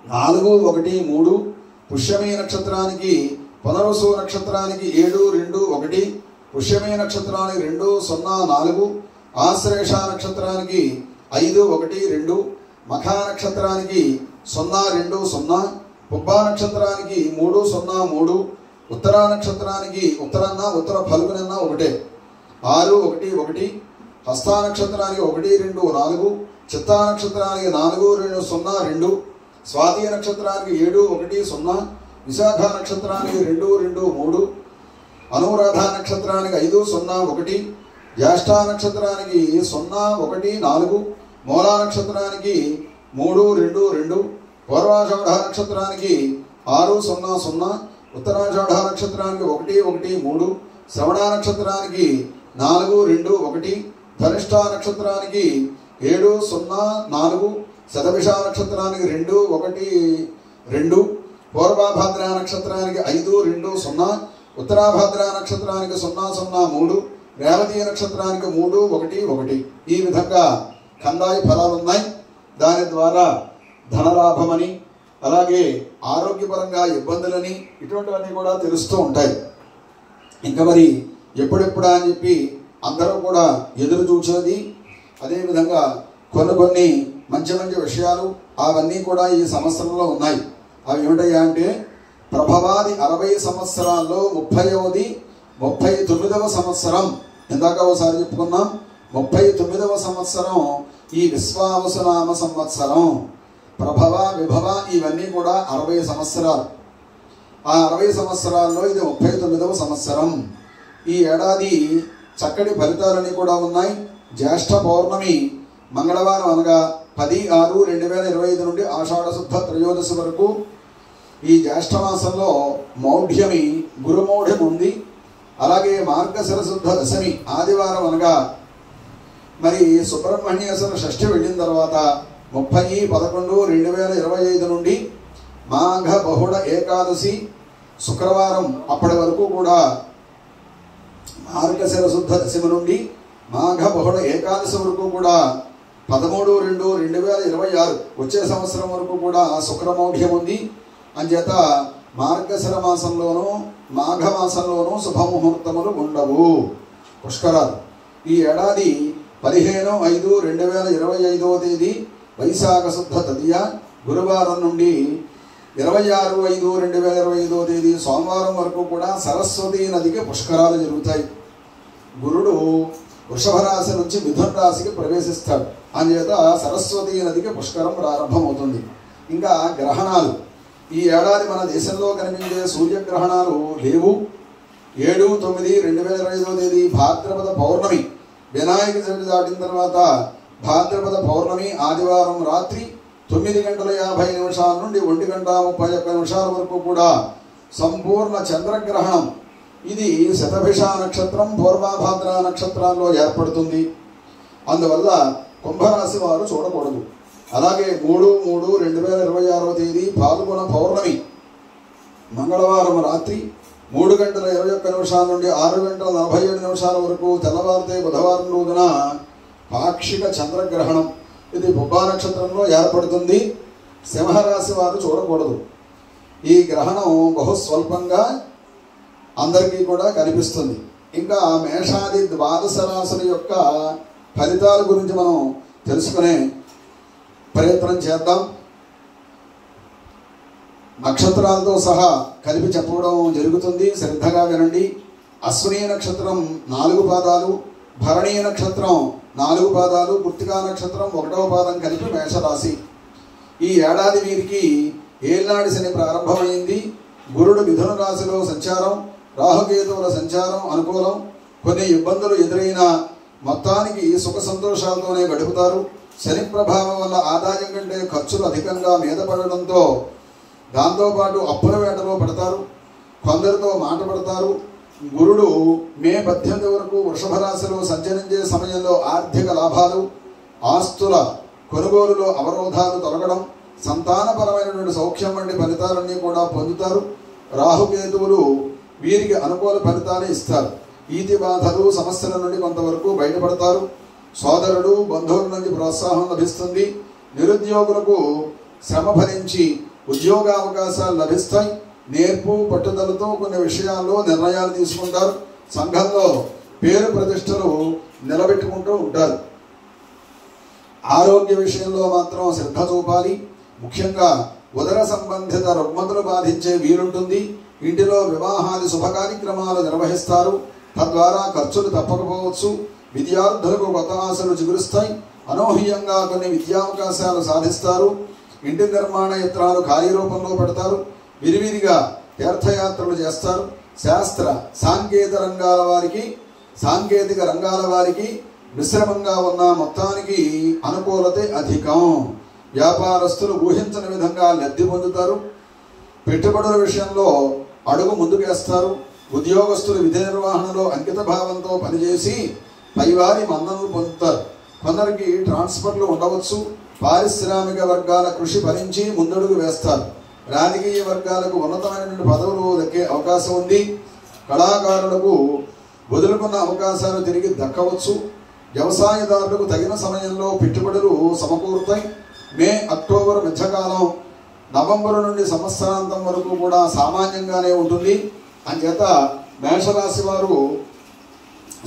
4, 1, 3, పుష్యమీ నక్షత్రానికి పునరుసు నక్షత్రానికి 7, 2, 1, పుష్యమీ నక్షత్రానికి 2, 0, 4, ఆశ్లేష నక్షత్రానికి 5, 1, 2, మఖా నక్షత్రానికి 0, 2, 0, పుబ్బా నక్షత్రానికి 3, 0, 3, ఉత్తరా నక్షత్రానికి ఉత్తరన్న ఉత్తర ఫల్గునన్న 1, 6, 1, 1, హస్తా నక్షత్రానికి 1, 2, 4, చిత్తా నక్షత్రానికి 4, 2, 0, 2, స్వాతి నక్షత్రానికి 7, 1, 0, విశాఖ నక్షత్రానికి 2, 2, 3, అనురాధ నక్షత్రానికి 501, జ్యేష్ఠ నక్షత్రానికి 014, మూలా నక్షత్రానికి 322, పూర్వాషాఢ నక్షత్రానికి 600, ఉత్తరాషాఢ నక్షత్రానికి 113, శ్రవణ నక్షత్రానికి 421, ధనిష్ఠ నక్షత్రానికి 704, శతభిష నక్షత్రానికి 212, పూర్వభద్ర నక్షత్రానికి 520, ఉత్తరాభద్ర నక్షత్రానికి 003, రేవతి నక్షత్రానికి 311. ఈ విధంగా కందాయి ఫలాలు ఉన్నాయి. దాని ద్వారా ధనలాభమని, అలాగే ఆరోగ్యపరంగా ఇబ్బందులని, ఇటువంటివన్నీ కూడా తెలుస్తూ ఉంటాయి. ఇంకా మరి ఎప్పుడెప్పుడా అని చెప్పి అందరూ కూడా ఎదురు చూసేది. అదేవిధంగా కొన్ని మంచి మంచి విషయాలు అవన్నీ కూడా ఈ సంవత్సరంలో ఉన్నాయి. అవి ఏమిటయ్యా అంటే, ప్రభవాది 60 సంవత్సరాల్లో 30వది 39వ సంవత్సరం. ఇందాక ఒకసారి చెప్పుకున్నాం. 39వ సంవత్సరం ఈ విశ్వావసునామ సంవత్సరం. ప్రభవ విభవ ఇవన్నీ కూడా 60 సంవత్సరాలు. ఆ 60 సంవత్సరాల్లో ఇది 39వ సంవత్సరం. ఈ ఏడాది చక్కటి ఫలితాలన్నీ కూడా ఉన్నాయి. జ్యేష్ఠ పౌర్ణమి మంగళవారం అనగా 10/6/2025 నుండి ఆషాఢ శుద్ధ త్రయోదశి వరకు ఈ జ్యేష్ఠ మాసంలో మౌఢ్యమి గురుమౌఢ్యం ఉంది. అలాగే మార్గశిర శుద్ధ దశమి ఆదివారం అనగా మరి సుబ్రహ్మణ్యేశ్వర షష్ఠి వెళ్ళిన తర్వాత 30/11/2025 నుండి మాఘ బహుళ ఏకాదశి శుక్రవారం అప్పటి వరకు కూడా మార్గశిర శుద్ధ దశమి నుండి మాఘ బహుళ ఏకాదశి వరకు కూడా 13/2/2026 వచ్చే సంవత్సరం వరకు కూడా శుక్రమౌఢ్యం ఉంది. అంచేత మార్గశిర మాసంలోనూ మాఘ మాసంలోనూ శుభముహూర్తములు ఉండవు, పుష్కరాలు. ఈ ఏడాది 15/5/2025 తేదీ వైశాఖ శుద్ధ తదియ గురువారం నుండి 26/5/2025 తేదీ సోమవారం వరకు కూడా సరస్వతీ నదికి పుష్కరాలు జరుగుతాయి. గురుడు వృషభ రాశి నుంచి మిథున రాశికి ప్రవేశిస్తాడు. అందుచేత సరస్వతీ నదికి పుష్కరం ప్రారంభమవుతుంది. ఇంకా గ్రహణాలు ఈ ఏడాది మన దేశంలో కనిపించే సూర్యగ్రహణాలు లేవు. 7/9/2025 తేదీ భాద్రపద పౌర్ణమి, వినాయక చవితి దాటిన తర్వాత భాద్రపద పౌర్ణమి ఆదివారం రాత్రి 9:50 నుండి 1:31 వరకు కూడా సంపూర్ణ చంద్రగ్రహణం. ఇది శతభిష నక్షత్రం పూర్వభాద్ర నక్షత్రాల్లో ఏర్పడుతుంది. అందువల్ల కుంభరాశి వారు చూడకూడదు. అలాగే 3/3/2026 తేదీ పాల్గొన పౌర్ణమి మంగళవారం రాత్రి 3:21 నుండి 6:47 వరకు తెల్లవారితే బుధవారం రోజున పాక్షిక చంద్రగ్రహణం. ఇది బొబ్బా నక్షత్రంలో ఏర్పడుతుంది. సింహరాశి వారు చూడకూడదు. ఈ గ్రహణం బహుస్వల్పంగా అందరికీ కూడా కనిపిస్తుంది. ఇంకా మేషాది ద్వాదశ రాశుల యొక్క ఫలితాల గురించి మనం తెలుసుకునే ప్రయత్నం చేద్దాం. నక్షత్రాలతో సహా కలిపి చెప్పడం జరుగుతుంది, శ్రద్ధగా వినండి. అశ్విని నక్షత్రం 4 పాదాలు, భరణీ నక్షత్రం 4 పాదాలు, కృత్తికా నక్షత్రం 1వ పాదం కలిపి మేషరాశి. ఈ ఏడాది వీరికి ఏళ్నాడి శని ప్రారంభమైంది. గురుడు మిథున రాశిలో సంచారం, రాహుకేతువుల సంచారం అనుకూలం. కొన్ని ఇబ్బందులు ఎదురైనా మొత్తానికి సుఖ సంతోషాలతోనే గడుపుతారు. శని ప్రభావం వల్ల ఆదాయం కంటే ఖర్చులు అధికంగా మీద పడడంతో దాంతోపాటు అప్పుల వేటలో పడతారు. కొందరితో మాట పడతారు. గురుడు మే 18 వరకు వృషభ రాశిలో సంచరించే సమయంలో ఆర్థిక లాభాలు, ఆస్తుల కొనుగోలులో అవరోధాలు తొలగడం, సంతానపరమైనటువంటి సౌఖ్యం వంటి ఫలితాలన్నీ కూడా పొందుతారు. రాహుకేతువులు వీరికి అనుకూల ఫలితాలు ఇస్తారు. ఈతి బాధలు సమస్యల నుండి కొంతవరకు బయటపడతారు. సోదరుడు బంధువుల నుంచి ప్రోత్సాహం లభిస్తుంది. నిరుద్యోగులకు శ్రమ ఫలించి ఉద్యోగ అవకాశాలు లభిస్తాయి. నేర్పు పట్టుదలతో కొన్ని విషయాల్లో నిర్ణయాలు తీసుకుంటారు. సంఘంలో పేరు ప్రతిష్టలు నిలబెట్టుకుంటూ ఉంటారు. ఆరోగ్య విషయంలో మాత్రం శ్రద్ధ చూపాలి. ముఖ్యంగా ఉదర సంబంధిత రుగ్మతలు బాధించే వీలుంటుంది. ఇంటిలో వివాహాది శుభ కార్యక్రమాలు నిర్వహిస్తారు. తద్వారా ఖర్చులు తప్పకపోవచ్చు. విద్యార్థులకు కొత్త ఆశలు చిగురుస్తాయి. అనూహ్యంగా కొన్ని విద్యావకాశాలు సాధిస్తారు. ఇంటి నిర్మాణ యత్నాలు కార్యరూపంలో పెడతారు. విరివిరిగా తీర్థయాత్రలు చేస్తారు. శాస్త్ర సాంకేతిక రంగాల వారికి మిశ్రమంగా ఉన్న మొత్తానికి అనుకూలత అధికం. వ్యాపారస్తులు ఊహించని విధంగా లబ్ధి పొందుతారు. పెట్టుబడుల విషయంలో అడుగు ముందుకేస్తారు. ఉద్యోగస్తులు విధి నిర్వహణలో అంకిత భావంతో పనిచేసి పైవారి మన్ననలు పొందుతారు. కొందరికి ట్రాన్స్ఫర్లు ఉండవచ్చు. పారిశ్రామిక వర్గాల కృషి భరించి ముందడుగు వేస్తారు. రాజకీయ వర్గాలకు ఉన్నతమైనటువంటి పదవులు దక్కే అవకాశం ఉంది. కళాకారులకు వదులుకున్న అవకాశాలు తిరిగి దక్కవచ్చు. వ్యవసాయదారులకు తగిన సమయంలో పెట్టుబడులు సమకూరుతాయి. మే అక్టోబర్ మధ్యకాలం, నవంబరు నుండి సంవత్సరాంతం వరకు కూడా సామాన్యంగానే ఉంటుంది. అంచేత మేషరాశి వారు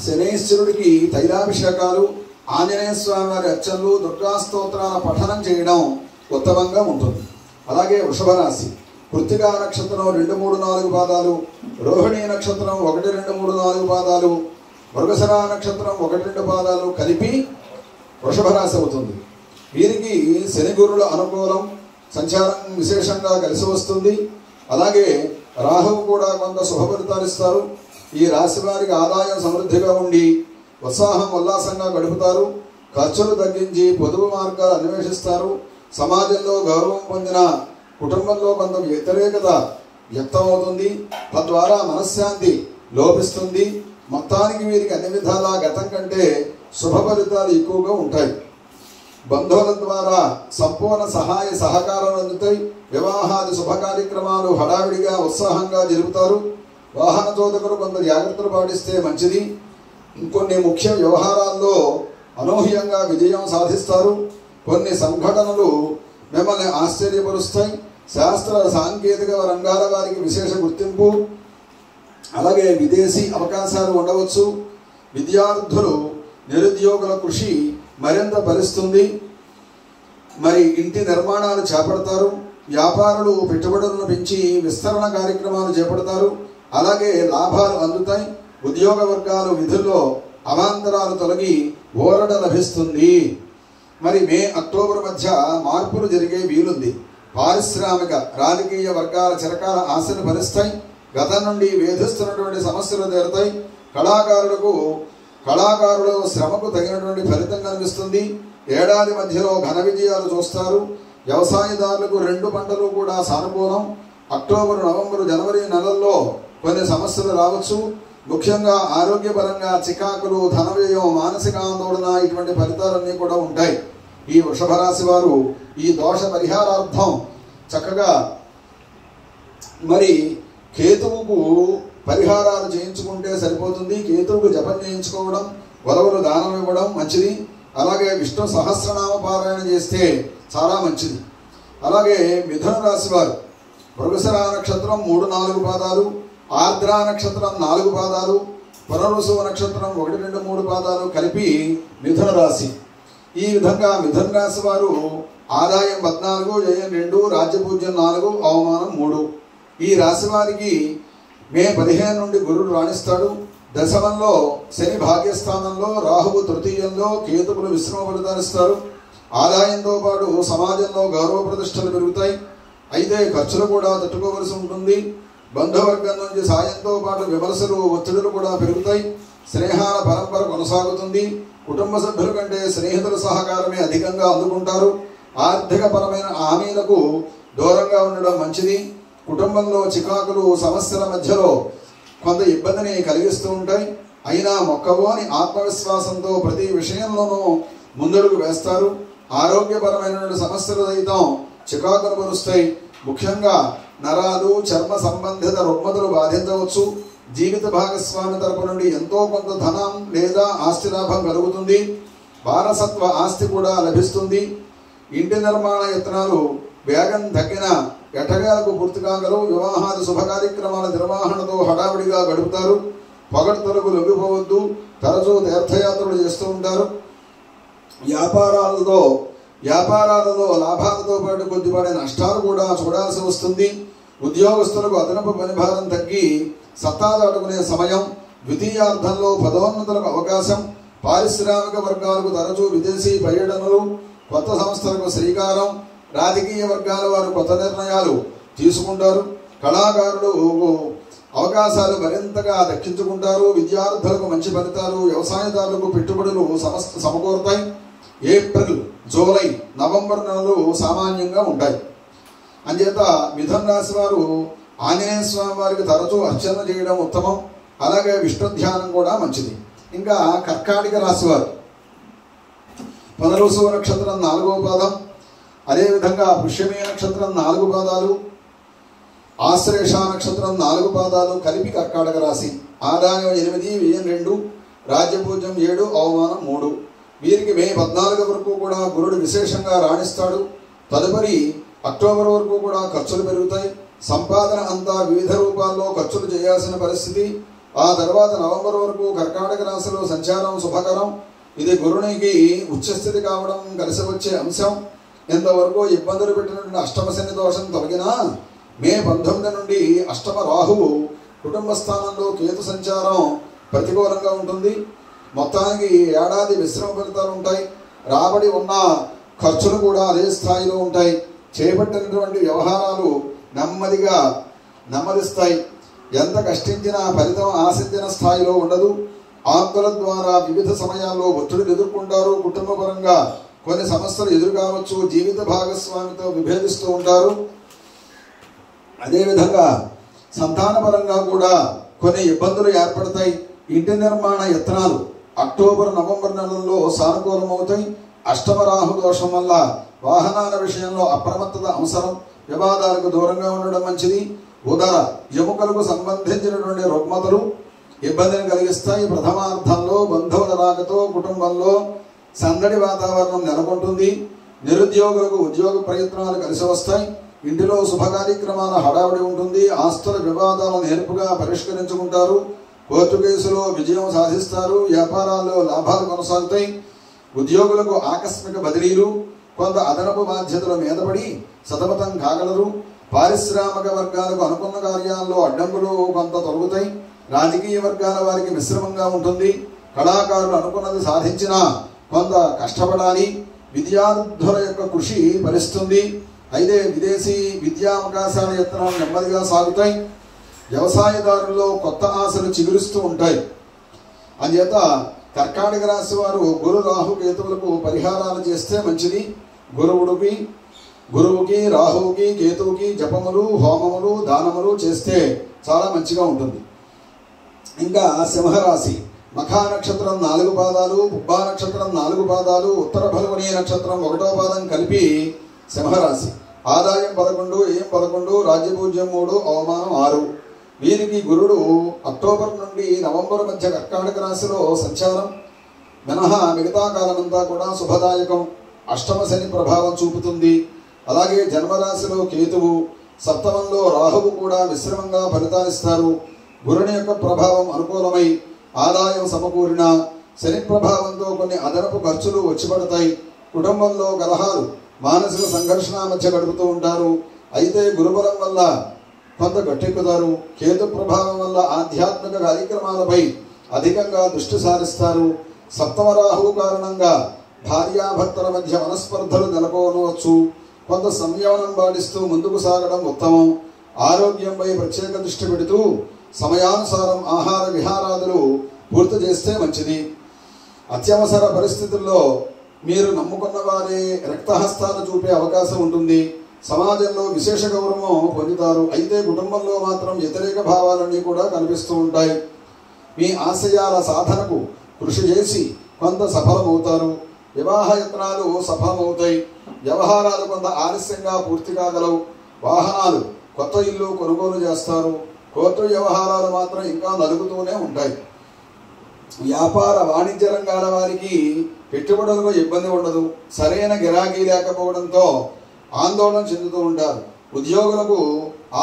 శనీశ్వరుడికి తైలాభిషేకాలు, ఆంజనేయ స్వామి వారి అర్చనలు, దుర్గా స్తోత్రాల పఠనం చేయడం ఉత్తమంగా ఉంటుంది. అలాగే వృషభ రాశి కృత్తికా నక్షత్రం 2, 3, 4 పాదాలు, రోహిణీ నక్షత్రం 1, 2, 3, 4 పాదాలు, మృగశిర నక్షత్రం 1, 2 పాదాలు కలిపి వృషభ రాశి అవుతుంది. వీరికి శని గురుల అనుకూలం, సంచారం విశేషంగా కలిసి వస్తుంది. అలాగే రాహువు కూడా కొంత శుభ ఫలితాలు ఇస్తారు. ఈ రాశి వారికి ఆదాయం సమృద్ధిగా ఉండి ఉల్లాసంగా గడుపుతారు. ఖర్చులు తగ్గించి పొదుపు మార్గాలు అన్వేషిస్తారు. సమాజంలో గౌరవం పొందిన కుటుంబంలో కొంత వ్యతిరేకత వ్యక్తమవుతుంది. తద్వారా మనశ్శాంతి లోపిస్తుంది. మొత్తానికి వీరికి అన్ని విధాలా గతం కంటే శుభ ఫలితాలు ఎక్కువగా ఉంటాయి. బంధువుల ద్వారా సంపూర్ణ సహాయ సహకారాలు అందుతాయి. వివాహాది శుభ కార్యక్రమాలు హడావిడిగా ఉత్సాహంగా జరుపుతారు. వాహన చోదకులు కొంత జాగ్రత్తలు పాటిస్తే మంచిది. ఇంకొన్ని ముఖ్య వ్యవహారాల్లో అనూహ్యంగా విజయం సాధిస్తారు. కొన్ని సంఘటనలు మిమ్మల్ని ఆశ్చర్యపరుస్తాయి. శాస్త్ర సాంకేతిక రంగాల వారికి విశేష గుర్తింపు, అలాగే విదేశీ అవకాశాలు ఉండవచ్చు. విద్యార్థులు నిరుద్యోగుల కృషి మరింత ఫలిస్తుంది. మరి ఇంటి నిర్మాణాలు చేపడతారు. వ్యాపారులు పెట్టుబడులను పెంచి విస్తరణ కార్యక్రమాలు చేపడతారు. అలాగే లాభాలు అందుతాయి. ఉద్యోగ వర్గాలు విధుల్లో అవాంతరాలు తొలగి ఊరట లభిస్తుంది. మరి మే అక్టోబర్ మధ్య మార్పులు జరిగే వీలుంది. పారిశ్రామిక రాజకీయ వర్గాల చిరకాల ఆశలు ఫలిస్తాయి. గతం నుండి వేధిస్తున్నటువంటి సమస్యలు తీరుతాయి. కళాకారులు శ్రమకు తగినటువంటి ఫలితం కనిపిస్తుంది. ఏడాది మధ్యలో ఘన విజయాలు చూస్తారు. వ్యవసాయదారులకు 2 పంటలు కూడా సానుకూలం. అక్టోబర్, నవంబర్, జనవరి నెలల్లో కొన్ని సమస్యలు రావచ్చు. ముఖ్యంగా ఆరోగ్యపరంగా చికాకులు, ధన వ్యయం, మానసిక ఆందోళన ఇటువంటి ఫలితాలన్నీ కూడా ఉంటాయి. ఈ వృషభ రాశి వారు ఈ దోష పరిహారార్థం చక్కగా మరి కేతువుకు పరిహారాలు చేయించుకుంటే సరిపోతుంది. కేతువుకు జపం చేయించుకోవడం, వలవలు దానం ఇవ్వడం మంచిది. అలాగే విష్ణు సహస్రనామ పారాయణ చేస్తే చాలా మంచిది. అలాగే మిథున రాశి వారు మృగశిర నక్షత్రం 3, 4 పాదాలు, ఆర్ద్ర నక్షత్రం 4 పాదాలు, పునర్వసు నక్షత్రం 1, 2, 3 పాదాలు కలిపి మిథున రాశి. ఈ విధంగా మిథున రాశి వారు ఆదాయం 14, వ్యయం 2, రాజ్యపూజ్యం 4, అవమానం 3. ఈ రాశి వారికి మే 15 నుండి గురుడు రాణిస్తాడు. దశమంలో శని భాగ్యస్థానంలో, రాహువు తృతీయంలో, కేతువులు విశ్రమ ఫలితాన్నిస్తారు. ఆదాయంతో పాటు సమాజంలో గౌరవ ప్రతిష్టలు పెరుగుతాయి. అయితే ఖర్చులు కూడా తట్టుకోవలసి ఉంటుంది. బంధువర్గం నుంచి సాయంతో పాటు విమర్శలు, ఒత్తిడులు కూడా పెరుగుతాయి. స్నేహాల పరంపర కొనసాగుతుంది. కుటుంబ సభ్యుల కంటే స్నేహితుల సహకారమే అధికంగా అందుకుంటారు. ఆర్థిక పరమైన హామీలకు దూరంగా ఉండడం మంచిది. కుటుంబంలో చికాకులు, సమస్యల మధ్యలో కొంత ఇబ్బందిని కలిగిస్తూ ఉంటాయి. అయినా మొక్కవోని ఆత్మవిశ్వాసంతో ప్రతి విషయంలోనూ ముందడుగు వేస్తారు. ఆరోగ్యపరమైన సమస్యలు సైతం చికాకులు పరుస్తాయి. ముఖ్యంగా నరాలు, చర్మ సంబంధిత రుగ్మతలు బాధించవచ్చు. జీవిత భాగస్వామి తరపు నుండి ఎంతో కొంత ధనం లేదా ఆస్తి లాభం కలుగుతుంది. వారసత్వ ఆస్తి కూడా లభిస్తుంది. ఇంటి నిర్మాణ యత్నాలు వేగం తగ్గిన ఎటగాలకు పూర్తి కాగలవు. వివాహాది శుభ కార్యక్రమాల నిర్వహణతో హడావిడిగా గడుపుతారు. పొగడ్తలకు లొంగిపోవద్దు. తరచూ తీర్థయాత్రలు చేస్తూ ఉంటారు. వ్యాపారాలలో లాభాలతో పాటు కొద్దిపాటి నష్టాలు కూడా చూడాల్సి వస్తుంది. ఉద్యోగస్తులకు అదనపు పనిభారం తగ్గి సత్తా దాటుకునే సమయం. ద్వితీయార్థంలో పదోన్నతులకు అవకాశం. పారిశ్రామిక వర్గాలకు తరచూ విదేశీ పర్యటనలు, కొత్త సంస్థలకు శ్రీకారం. రాజకీయ వర్గాల వారు కొత్త నిర్ణయాలు తీసుకుంటారు. కళాకారులు అవకాశాలు మరింతగా దక్కించుకుంటారు. విద్యార్థులకు మంచి ఫలితాలు, వ్యవసాయదారులకు పెట్టుబడులు సమకూరుతాయి. ఏప్రిల్, జూలై, నవంబర్ నెలలు సామాన్యంగా ఉంటాయి. అంచేత మిథున రాశి వారు ఆంజనేయ స్వామి వారికి తరచూ అర్చన చేయడం ఉత్తమం. అలాగే విష్ణు ధ్యానం కూడా మంచిది. ఇంకా కర్కాటక రాశి వారు పునర్వసు నక్షత్రం 4వ పాదం, అదేవిధంగా పుష్యమి నక్షత్రం 4 పాదాలు, ఆశ్లేష నక్షత్రం 4 పాదాలు కలిపి కర్కాటక రాశి. ఆదాయం 8, వ్యయం 2, రాజ్యపూజ్యం 7, అవమానం 3. వీరికి మే 14 వరకు కూడా గురుడు విశేషంగా రాణిస్తాడు. తదుపరి అక్టోబర్ వరకు కూడా ఖర్చులు పెరుగుతాయి. సంపాదన అంతా వివిధ రూపాల్లో ఖర్చులు చేయాల్సిన పరిస్థితి. ఆ తర్వాత నవంబర్ వరకు కర్కాటక రాశిలో సంచారం శుభకరం. ఇది గురునికి ఉచ్చస్థితి కావడం కలిసి వచ్చే అంశం. ఎంతవరకు ఇబ్బందులు పెట్టినటువంటి అష్టమ శని దోషం తొలగినా మే 19 నుండి అష్టమ రాహువు కుటుంబ స్థానంలో కేతు సంచారం ప్రతికూలంగా ఉంటుంది. మొత్తానికి ఏడాది మిశ్రమ ఫలితాలు ఉంటాయి. రాబడి ఉన్న ఖర్చులు కూడా అదే స్థాయిలో ఉంటాయి. చేపట్టినటువంటి వ్యవహారాలు నెమ్మదిస్తాయి. ఎంత కష్టించినా ఫలితం ఆశించిన స్థాయిలో ఉండదు. ఆత్మల ద్వారా వివిధ సమయాల్లో ఒత్తిడిని ఎదుర్కొంటారు. కుటుంబపరంగా కొన్ని సమస్యలు ఎదురు కావచ్చు. జీవిత భాగస్వామితో విభేదిస్తూ ఉంటారు. అదేవిధంగా సంతానపరంగా కూడా కొన్ని ఇబ్బందులు ఏర్పడతాయి. ఇంటి నిర్మాణ యత్నాలు అక్టోబర్, నవంబర్ నెలల్లో సానుకూలమవుతాయి. అష్టమ రాహు దోషం వల్ల వాహనాల విషయంలో అప్రమత్తత అవసరం. వివాదాలకు దూరంగా ఉండడం మంచిది. ఉదర ఎముకలకు సంబంధించినటువంటి రుగ్మతలు ఇబ్బందిని కలిగిస్తాయి. ప్రథమార్థంలో బంధువుల రాకతో కుటుంబంలో సందడి వాతావరణం నెలకొంటుంది. నిరుద్యోగులకు ఉద్యోగ ప్రయత్నాలు కలిసి వస్తాయి. ఇంటిలో శుభ కార్యక్రమాల హడావిడి ఉంటుంది. ఆస్తుల వివాదాలను నేర్పుగా పరిష్కరించుకుంటారు. కోర్టు కేసులో విజయం సాధిస్తారు. వ్యాపారాల్లో లాభాలు కొనసాగుతాయి. ఉద్యోగులకు ఆకస్మిక బదిలీలు, కొంత అదనపు బాధ్యతల మీదపడి సతమతం కాగలరు. పారిశ్రామిక వర్గాలకు అనుకున్న కార్యాల్లో అడ్డంకులు కొంత తొలగుతాయి. రాజకీయ వర్గాల వారికి మిశ్రమంగా ఉంటుంది. కళాకారులు అనుకున్నది సాధించినా కొంత కష్టపడాలి. విద్యార్థుల యొక్క కృషి ఫలిస్తుంది. అయితే విదేశీ విద్యా అవకాశాల యత్నాలు నెమ్మదిగా సాగుతాయి. వ్యవసాయదారుల్లో కొత్త ఆశలు చిగురుస్తూ ఉంటాయి. అంచేత కర్కాటక రాశి వారు గురు రాహు కేతువులకు పరిహారాలు చేస్తే మంచిది. గురువుకి రాహువుకి కేతువుకి జపములు, హోమములు, దానములు చేస్తే చాలా మంచిగా ఉంటుంది. ఇంకా సింహరాశి మఖా నక్షత్రం 4 పాదాలు, పుబ్బా నక్షత్రం 4 పాదాలు, ఉత్తర ఫల్గుని నక్షత్రం 1వ పాదం కలిపి సింహరాశి. ఆదాయం 11, వ్యయం 11, రాజ్యపూజ్యం 3, అవమానం 6. వీరికి గురుడు అక్టోబర్ నుండి నవంబర్ మధ్య కర్కాటక రాశిలో సంచారం మినహా మిగతా కాలమంతా కూడా శుభదాయకం. అష్టమ శని ప్రభావం చూపుతుంది. అలాగే జన్మరాశిలో కేతువు, సప్తమంలో రాహువు కూడా మిశ్రమంగా ఫలితాలిస్తారు. గురుని యొక్క ప్రభావం అనుకూలమై ఆదాయం సమకూరిన శని ప్రభావంతో కొన్ని అదనపు ఖర్చులు వచ్చి పడతాయి. కుటుంబంలో కలహాలు, మానసిక సంఘర్షణ మధ్య గడుపుతూ ఉంటారు. అయితే గురుబలం వల్ల కొంత గట్టెక్కుతారు. కేతు ప్రభావం వల్ల ఆధ్యాత్మిక కార్యక్రమాలపై అధికంగా దృష్టి సారిస్తారు. సప్తమ రాహువు కారణంగా భార్యాభర్తల మధ్య మనస్పర్ధలు నెలకొనవచ్చు. కొంత సంయమనం పాటిస్తూ ముందుకు సాగడం ఉత్తమం. ఆరోగ్యంపై ప్రత్యేక దృష్టి పెడుతూ సమయానుసారం ఆహార విహారాదులు పూర్తి చేస్తే మంచిది. అత్యవసర పరిస్థితుల్లో మీరు నమ్ముకున్న వారే రక్తహస్తాలు చూపే అవకాశం ఉంటుంది. సమాజంలో విశేష గౌరవం పొందుతారు. అయితే కుటుంబంలో మాత్రం వ్యతిరేక భావాలన్నీ కూడా కనిపిస్తూ ఉంటాయి. మీ ఆశయాల సాధనకు కృషి చేసి కొంత సఫలమవుతారు. వివాహ యత్నాలు సఫలమవుతాయి. వ్యవహారాలు కొంత ఆలస్యంగా పూర్తి కాగలవు. వాహనాలు, కొత్త ఇల్లు కొనుగోలు చేస్తారు. కోర్టు వ్యవహారాలు మాత్రం ఇంకా నలుగుతూనే ఉంటాయి. వ్యాపార వాణిజ్య రంగాల వారికి పెట్టుబడులకు ఇబ్బంది ఉండదు. సరైన గిరాకీ లేకపోవడంతో ఆందోళన చెందుతూ ఉంటారు. ఉద్యోగులకు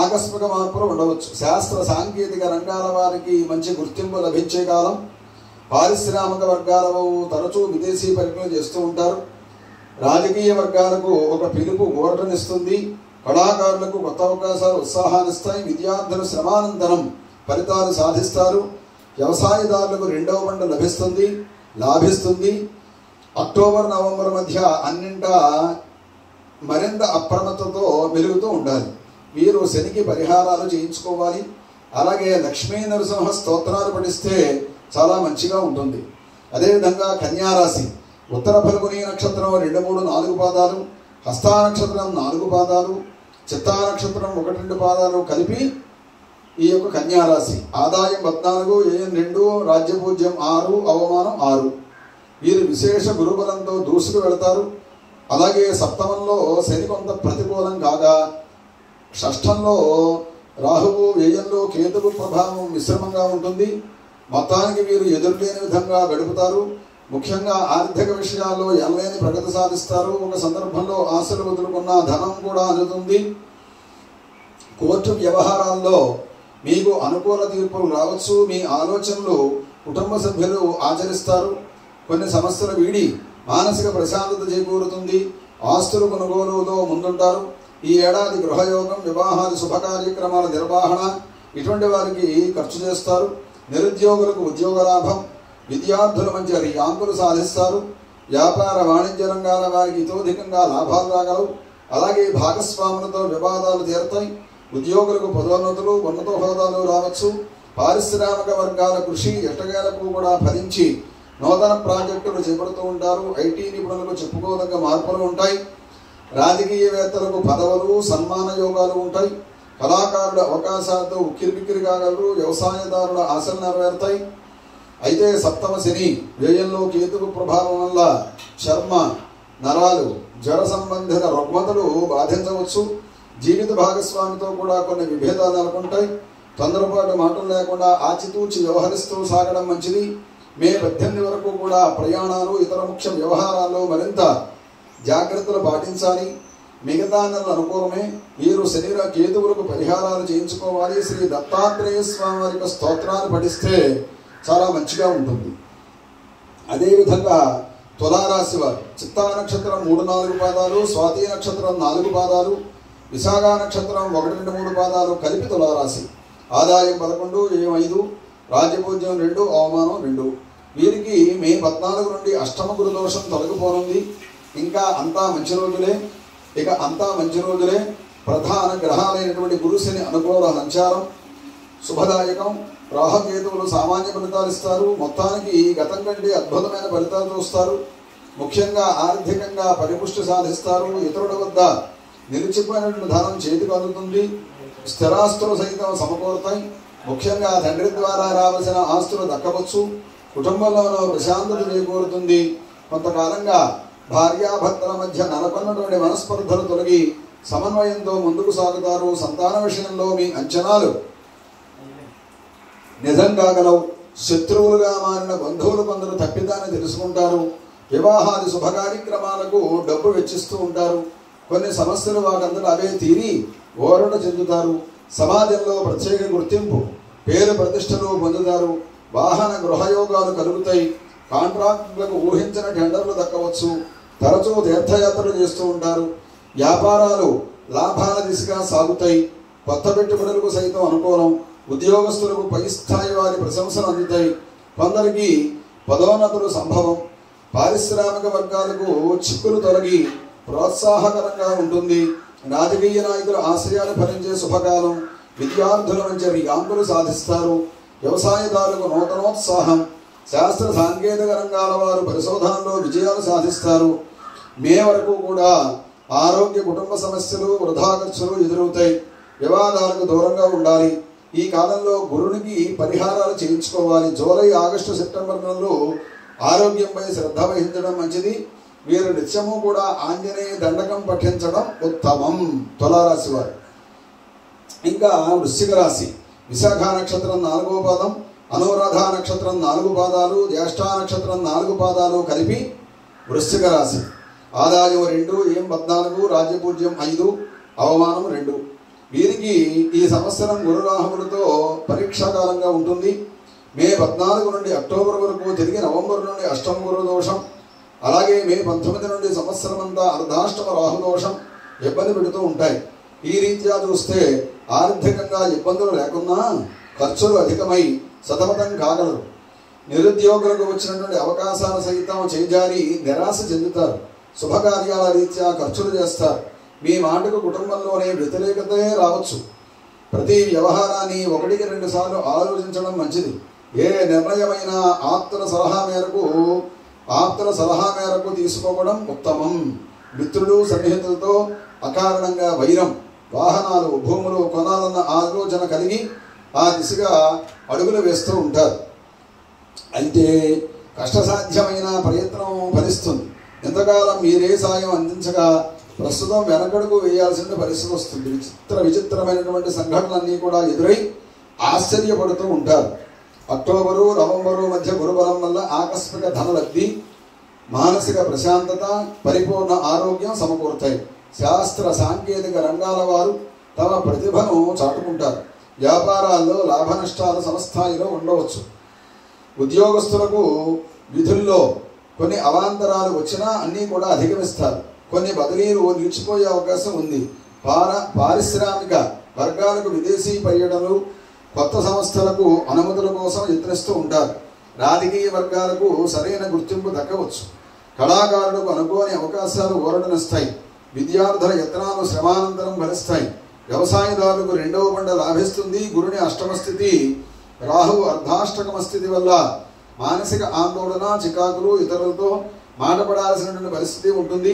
ఆకస్మిక మార్పులు ఉండవచ్చు. శాస్త్ర సాంకేతిక రంగాల వారికి మంచి గుర్తింపు లభించే కాలం. పారిశ్రామిక వర్గాల తరచూ విదేశీ పర్యటనలు చేస్తూ ఉంటారు. రాజకీయ వర్గాలకు ఒక పిలుపు ఊరటనిస్తుంది. కళాకారులకు కొత్త అవకాశాలు ఉత్సాహాన్నిస్తాయి. విద్యార్థులు శ్రమానంతరం ఫలితాలు సాధిస్తారు. వ్యవసాయదారులకు 2వ పంట లాభిస్తుంది. అక్టోబర్, నవంబర్ మధ్య అన్నింటా మరింత అప్రమత్తతో మెలుగుతూ ఉండాలి. వీరు శనికి పరిహారాలు చేయించుకోవాలి. అలాగే లక్ష్మీ నరసింహ స్తోత్రాలు పఠిస్తే చాలా మంచిగా ఉంటుంది. అదేవిధంగా కన్యారాశి ఉత్తర ఫల్గుని నక్షత్రం 2, 3, 4 పాదాలు, హస్తా నక్షత్రం 4 పాదాలు, చిత్తా నక్షత్రం 1, 2 పాదాలు కలిపి ఈ యొక్క కన్యారాశి. ఆదాయం 14, వ్యయం 2, రాజ్యపూజ్యం 6, అవమానం 6. వీరు విశేష గురుబలంతో దూసుకు వెళతారు. అలాగే సప్తమంలో శని కొంత ప్రతికూలం కాగా, షష్ఠంలో రాహువు, వ్యయంలో కేతువు ప్రభావం మిశ్రమంగా ఉంటుంది. మొత్తానికి వీరు ఎదురులేని విధంగా గడుపుతారు. ముఖ్యంగా ఆర్థిక విషయాల్లో ఎనలేని ప్రగతి సాధిస్తారు. ఒక సందర్భంలో ఆశలు వదులుకున్న ధనం కూడా అందుతుంది. కోర్టు వ్యవహారాల్లో మీకు అనుకూల తీర్పులు రావచ్చు. మీ ఆలోచనలు కుటుంబ సభ్యులు ఆచరిస్తారు. కొన్ని సమస్యలు వీడి మానసిక ప్రశాంతత చేకూరుతుంది. ఆస్తుల కొనుగోలులో ముందుంటారు. ఈ ఏడాది గృహయోగం, వివాహాది శుభ కార్యక్రమాల నిర్వహణ ఇటువంటి వారికి ఖర్చు చేస్తారు. నిరుద్యోగులకు ఉద్యోగ లాభం, విద్యార్థుల మంచి ర్యాంకులు సాధిస్తారు. వ్యాపార వాణిజ్య రంగాల వారికి ఇతోధికంగా లాభాలు రాగలవు. అలాగే భాగస్వాములతో వివాదాలు తీరుతాయి. ఉద్యోగులకు పదోన్నతులు, ఉన్నత హోదాలు రావచ్చు. పారిశ్రామిక వర్గాల కృషి ఎట్టకేలకు కూడా ఫలించి నూతన ప్రాజెక్టులు చేపడుతూ ఉంటారు. ఐటీ నిపుణులకు చెప్పుకోదగ్గ మార్పులు ఉంటాయి. రాజకీయవేత్తలకు పదవులు, సన్మాన యోగాలు ఉంటాయి. కళాకారుల అవకాశాలతో ఉక్కిరిబిక్కిరి కాగలరు. వ్యవసాయదారుల ఆశలు నెరవేరుతాయి. అయితే సప్తమ శని, వ్యయంలో కేతువు ప్రభావం వల్ల చర్మ, నరాలు, జ్వర సంబంధిత రుగ్మతలు బాధించవచ్చు. జీవిత భాగస్వామితో కూడా కొన్ని విభేదాలు నెలకొంటాయి. తొందరపాటు మాటలు లేకుండా ఆచితూచి వ్యవహరిస్తూ సాగడం మంచిది. మే 18 వరకు కూడా ప్రయాణాలు, ఇతర ముఖ్య వ్యవహారాల్లో మరింత జాగ్రత్తలు పాటించాలి. మిగతా నెలలు అనుకూలమే. వీరు శరీర కేతువులకు పరిహారాలు చేయించుకోవాలి. శ్రీ దత్తాత్రేయ స్వామి వారి స్తోత్రాలు పఠిస్తే చాలా మంచిగా ఉంటుంది. అదేవిధంగా తులారాశి వారు చిత్తా నక్షత్రం 3, 4 పాదాలు, స్వాతి నక్షత్రం 4 పాదాలు, విశాఖ నక్షత్రం 1, 2, 3 పాదాలు కలిపి తులారాశి. ఆదాయం 11, వ్యయం 5, రాజ్యపూజ్యం 2, అవమానం 2. వీరికి మే 14 నుండి అష్టమ గురు దోషం తొలగిపోనుంది. ఇంకా అంతా మంచి రోజులే. ప్రధాన గ్రహాలైనటువంటి గురు శని అనుకూల సంచారం శుభదాయకం. రాహుకేతువులు సామాన్య ఫలితాలు ఇస్తారు. మొత్తానికి గతం కంటే అద్భుతమైన ఫలితాలు చూస్తారు. ముఖ్యంగా ఆర్థికంగా పరిపుష్టి సాధిస్తారు. ఇతరుల వద్ద నిలిచిపోయినటువంటి ధనం చేతికి అందుతుంది. స్థిరాస్తులు సైతం సమకూరుతాయి. ముఖ్యంగా తండ్రి ద్వారా రావాల్సిన ఆస్తులు దక్కవచ్చు. కుటుంబంలోనూ ప్రశాంతత చేకూరుతుంది. కొంతకాలంగా భార్యాభర్తల మధ్య నెలకొన్నటువంటి మనస్పర్ధలు తొలగి సమన్వయంతో ముందుకు సాగుతారు. సంతాన విషయంలో మీ అంచనాలు నిజం కాగలవు. శత్రువులుగా మారిన బంధువులు కొందరు తప్పిదాన్ని తెలుసుకుంటారు. వివాహాది శుభ కార్యక్రమాలకు డబ్బు వెచ్చిస్తూ ఉంటారు. కొన్ని సమస్యలు వాటంతట అవే తీరి ఓరట చెందుతారు. సమాజంలో ప్రత్యేక గుర్తింపు, పేరు ప్రతిష్టలు పొందుతారు. వాహన గృహయోగాలు కలుగుతాయి. కాంట్రాక్టులకు ఊహించిన టెండర్లు దక్కవచ్చు. తరచూ తీర్థయాత్రలు చేస్తూ ఉంటారు. వ్యాపారాలు లాభాల దిశగా సాగుతాయి. కొత్త పెట్టుబడులకు సైతం అనుకూలం. ఉద్యోగస్తులకు పై స్థాయి వారి ప్రశంసలు అందుతాయి. కొందరికి పదోన్నతులు సంభవం. పారిశ్రామిక వర్గాలకు చిక్కులు తొలగి ప్రోత్సాహకరంగా ఉంటుంది. రాజకీయ నాయకుల ఆశయాలు ఫలించే శుభకాలం. విద్యార్థుల మంచి ర్యాంకులు సాధిస్తారు. వ్యవసాయదారులకు నూతనోత్సాహం. శాస్త్ర సాంకేతిక రంగాల వారు పరిశోధనలో విజయాలు సాధిస్తారు. మే వరకు కూడా ఆరోగ్య, కుటుంబ సమస్యలు, వృధా ఖర్చులు ఎదురవుతాయి. వివాదాలకు దూరంగా ఉండాలి. ఈ కాలంలో గురునికి పరిహారాలు చేయించుకోవాలి. జూలై, ఆగస్టు, సెప్టెంబర్ నెలలో ఆరోగ్యంపై శ్రద్ధ వహించడం మంచిది. వీరు నిత్యము కూడా ఆంజనేయ దండకం పఠించడం ఉత్తమం. తులారాశి వారు. ఇంకా వృశ్చిక రాశి విశాఖ నక్షత్రం 4వ పాదం, అనురాధ నక్షత్రం 4 పాదాలు, జ్యేష్ఠ నక్షత్రం 4 పాదాలు కలిపి వృశ్చిక రాశి. ఆదాయం 2, వ్యయం 14, రాజ్యపూజ్యం 5, అవమానం 2. వీరికి ఈ సంవత్సరం గురు రాహువులతో పరీక్షాకాలంగా ఉంటుంది. మే 14 నుండి అక్టోబర్ వరకు, తిరిగి నవంబర్ నుండి అష్టమ గురు దోషం, అలాగే మే 19 నుండి సంవత్సరం అంతా అర్ధాష్టమ రాహుదోషం ఇబ్బంది పెడుతూ ఉంటాయి. ఈ రీత్యా చూస్తే ఆర్థికంగా ఇబ్బందులు లేకున్నా ఖర్చులు అధికమై సతమతం కాగలరు. నిరుద్యోగులకు వచ్చినటువంటి అవకాశాలు సైతం చేజారి నిరాశ చెందుతారు. శుభకార్యాల రీత్యా ఖర్చులు చేస్తారు. మీ మాటకు కుటుంబంలోనే వ్యతిరేకతే రావచ్చు. ప్రతి వ్యవహారాన్ని 1-2 సార్లు ఆలోచించడం మంచిది. ఏ నిర్ణయమైనా ఆప్తుల సలహా మేరకు తీసుకోవడం ఉత్తమం. మిత్రులు సన్నిహితులతో అకారణంగా వైరం, వాహనాలు, భూములు కొనాలన్న ఆలోచన కలిగి ఆ దిశగా అడుగులు వేస్తూ ఉంటారు. అయితే కష్టసాధ్యమైన ప్రయత్నం ఫలిస్తుంది. ఎంతకాలం మీరే సాయం అందించగా ప్రస్తుతం వెనకడుగు వేయాల్సిన పరిస్థితి వస్తుంది. విచిత్రమైనటువంటి సంఘటనలన్నీ కూడా ఎదురై ఆశ్చర్యపడుతూ ఉంటారు. అక్టోబరు, నవంబరు మధ్య గురుబలం వల్ల ఆకస్మిక ధనలబ్ధి, మానసిక ప్రశాంతత, పరిపూర్ణ ఆరోగ్యం సమకూరుతాయి. శాస్త్ర సాంకేతిక రంగాల వారు తమ ప్రతిభను చాటుకుంటారు. వ్యాపారాల్లో లాభ నష్టాలు సమస్థాయిలో ఉండవచ్చు. ఉద్యోగస్తులకు విధుల్లో కొన్ని అవాంతరాలు వచ్చినా అన్నీ కూడా అధిగమిస్తారు. కొన్ని బదిలీలు నిలిచిపోయే అవకాశం ఉంది. పారిశ్రామిక వర్గాలకు విదేశీ పర్యటనలు, కొత్త సంస్థలకు అనుమతుల కోసం యత్నిస్తూ ఉంటారు. రాజకీయ వర్గాలకు సరైన గుర్తింపు దక్కవచ్చు. కళాకారులకు అనుకోని అవకాశాలు ఊరటనిస్తాయి. విద్యార్థుల యత్నాలు శ్రమానంతరం ఫలిస్తాయి. వ్యవసాయదారులకు 2వ పంట లాభిస్తుంది. గురుని అష్టమ స్థితి, రాహువు అర్ధాష్టకమ స్థితి వల్ల మానసిక ఆందోళన, చికాకులు, ఇతరులతో మాటపడాల్సినటువంటి పరిస్థితి ఉంటుంది.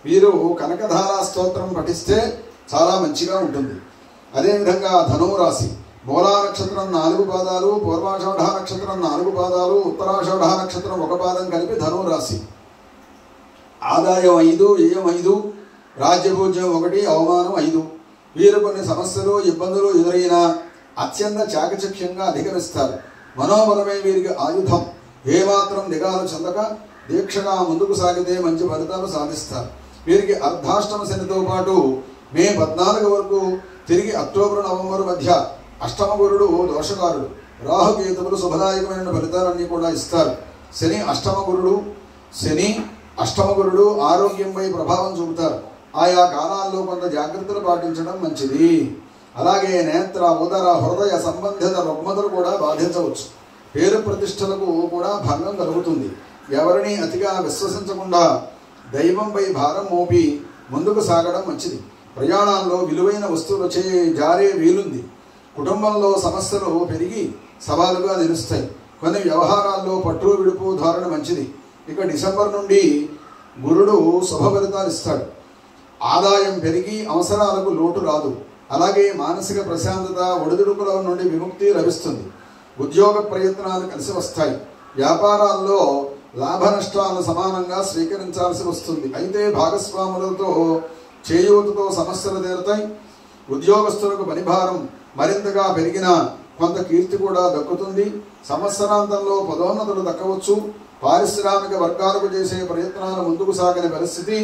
వీరు కనకధారా స్తోత్రం పఠిస్తే చాలా మంచిగా ఉంటుంది. అదేవిధంగా ధనురాశి, మూలా నక్షత్రం 4 పాదాలు, పూర్వాషాఢ నక్షత్రం 4 పాదాలు, ఉత్తరాషాఢ నక్షత్రం 1 పాదం కలిపి ధనురాశి. ఆదాయం 5, వ్యయం 5, రాజ్యపూజ్యం 1, అవమానం 5. వీరు కొన్ని సమస్యలు, ఇబ్బందులు ఎదురైనా అత్యంత చాకచక్యంగా అధిగమిస్తారు. మనోబలమే వీరికి ఆయుధం. ఏమాత్రం దిగాలు చెందక దీక్షగా ముందుకు సాగితే మంచి ఫలితాలు సాధిస్తారు. వీరికి అర్ధాష్టమ శనితో పాటు మే 14 వరకు తిరిగి అక్టోబర్, నవంబర్ మధ్య అష్టమ గురుడు దోషకారుడు. రాహుకేతువులు శుభదాయకమైన ఫలితాలన్నీ కూడా ఇస్తారు. శని అష్టమ గురుడు ఆరోగ్యంపై ప్రభావం చూపుతారు. ఆయా కాలాల్లో కొంత జాగ్రత్తలు పాటించడం మంచిది. అలాగే నేత్ర, ఉదర, హృదయ సంబంధిత రుగ్మతలు కూడా బాధించవచ్చు. పేరు ప్రతిష్టలకు కూడా భంగం కలుగుతుంది. ఎవరిని అతిగా విశ్వసించకుండా దైవంపై భారం మోపి ముందుకు సాగడం మంచిది. ప్రయాణాల్లో విలువైన వస్తువులు జారే వీలుంది. కుటుంబంలో సమస్యలు పెరిగి సవాలుగా నిలుస్తాయి. కొన్ని వ్యవహారాల్లో పట్టు విడుపు ధారణ మంచిది. ఇక డిసెంబర్ నుండి గురుడు శుభ ఫలితాలు ఇస్తాడు. ఆదాయం పెరిగి అవసరాలకు లోటు రాదు. అలాగే మానసిక ప్రశాంతత, ఒడిదుడుకుల నుండి విముక్తి లభిస్తుంది. ఉద్యోగ ప్రయత్నాలు కలిసి వస్తాయి. వ్యాపారాల్లో లాభ నష్టాలను సమానంగా స్వీకరించాల్సి వస్తుంది. అయితే భాగస్వాములతో చేయూతతో సమస్యలు తీరుతాయి. ఉద్యోగస్తులకు పనిభారం మరింతగా పెరిగినా కొంత కీర్తి కూడా దక్కుతుంది. సంవత్సరాంతంలో పదోన్నతులు దక్కవచ్చు. పారిశ్రామిక వర్గాలకు చేసే ప్రయత్నాలు ముందుకు సాగని పరిస్థితి.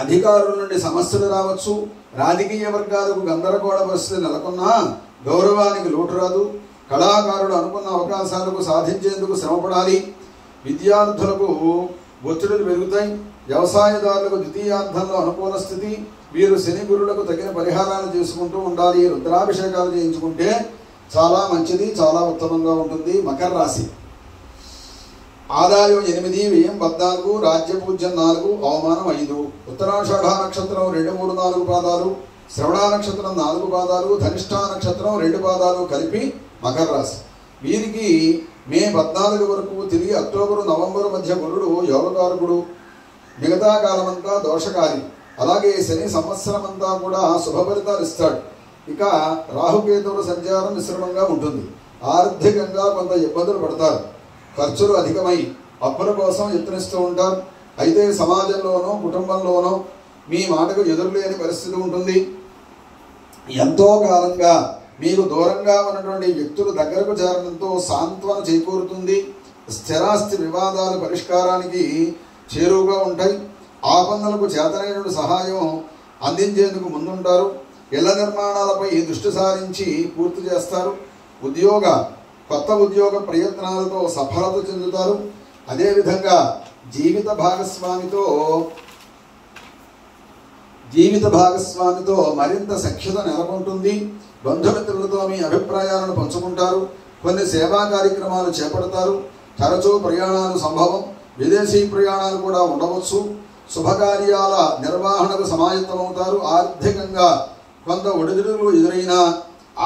అధికారుల నుండి సమస్యలు రావచ్చు. రాజకీయ వర్గాలకు గందరగోళ పరిస్థితి నెలకొన్నా గౌరవానికి లోటు రాదు. కళాకారులు అనుకున్న అవకాశాలకు సాధించేందుకు శ్రమపడాలి. విద్యార్థులకు ఒత్తిడులు పెరుగుతాయి. వ్యవసాయదారులకు ద్వితీయార్థంలో అనుకూల స్థితి. వీరు శని గురులకు తగిన పరిహారాలు చేసుకుంటూ ఉండాలి. రుద్రాభిషేకాలు చేయించుకుంటే చాలా మంచిది, చాలా ఉత్తమంగా ఉంటుంది. మకర రాశి, ఆదాయం 8, వ్యయం 14, రాజ్యపూజ్యం 4, అవమానం 5. ఉత్తరాషాఢ నక్షత్రం 2, 3, 4 పాదాలు, శ్రవణ నక్షత్రం 4 పాదాలు, ధనిష్ఠా నక్షత్రం 2 పాదాలు కలిపి మకర రాశి. వీరికి మే 14 వరకు తిరిగి అక్టోబరు, నవంబరు మధ్య గురుడు యోగకారకుడు. మిగతా కాలమంతా దోషకారి. అలాగే శని సంవత్సరమంతా కూడా శుభ ఫలితాలు ఇస్తాడు. ఇక రాహుకేతువుల సంచారం మిశ్రమంగా ఉంటుంది. ఆర్థికంగా కొంత ఇబ్బందులు పడతారు. ఖర్చులు అధికమై అప్పుల కోసం యత్నిస్తూ ఉంటారు. అయితే సమాజంలోనో కుటుంబంలోనో మీ మాటకు ఎదురులేని పరిస్థితి ఉంటుంది. ఎంతో కాలంగా మీకు దూరంగా ఉన్నటువంటి వ్యక్తులు దగ్గరకు చేరడంతో సాంత్వన చేకూరుతుంది. స్థిరాస్తి వివాదాలు పరిష్కారానికి చేరువుగా ఉంటాయి. ఆపదలకు చేతనైన సహాయం అందించేందుకు ముందుంటారు. ఇళ్ల నిర్మాణాలపై దృష్టి సారించి పూర్తి చేస్తారు. కొత్త ఉద్యోగ ప్రయత్నాలతో సఫలత చెందుతారు. అదేవిధంగా జీవిత భాగస్వామితో మరింత సఖ్యత నెలకొంటుంది. బంధుమిత్రులతో మీ అభిప్రాయాలను పంచుకుంటారు. కొన్ని సేవా కార్యక్రమాలు చేపడతారు. తరచూ ప్రయాణాలు సంభవం. విదేశీ ప్రయాణాలు కూడా ఉండవచ్చు. శుభకార్యాల నిర్వహణకు సమాయత్తమవుతారు. ఆర్థికంగా కొంత ఒడిదుడుకులు ఎదురైనా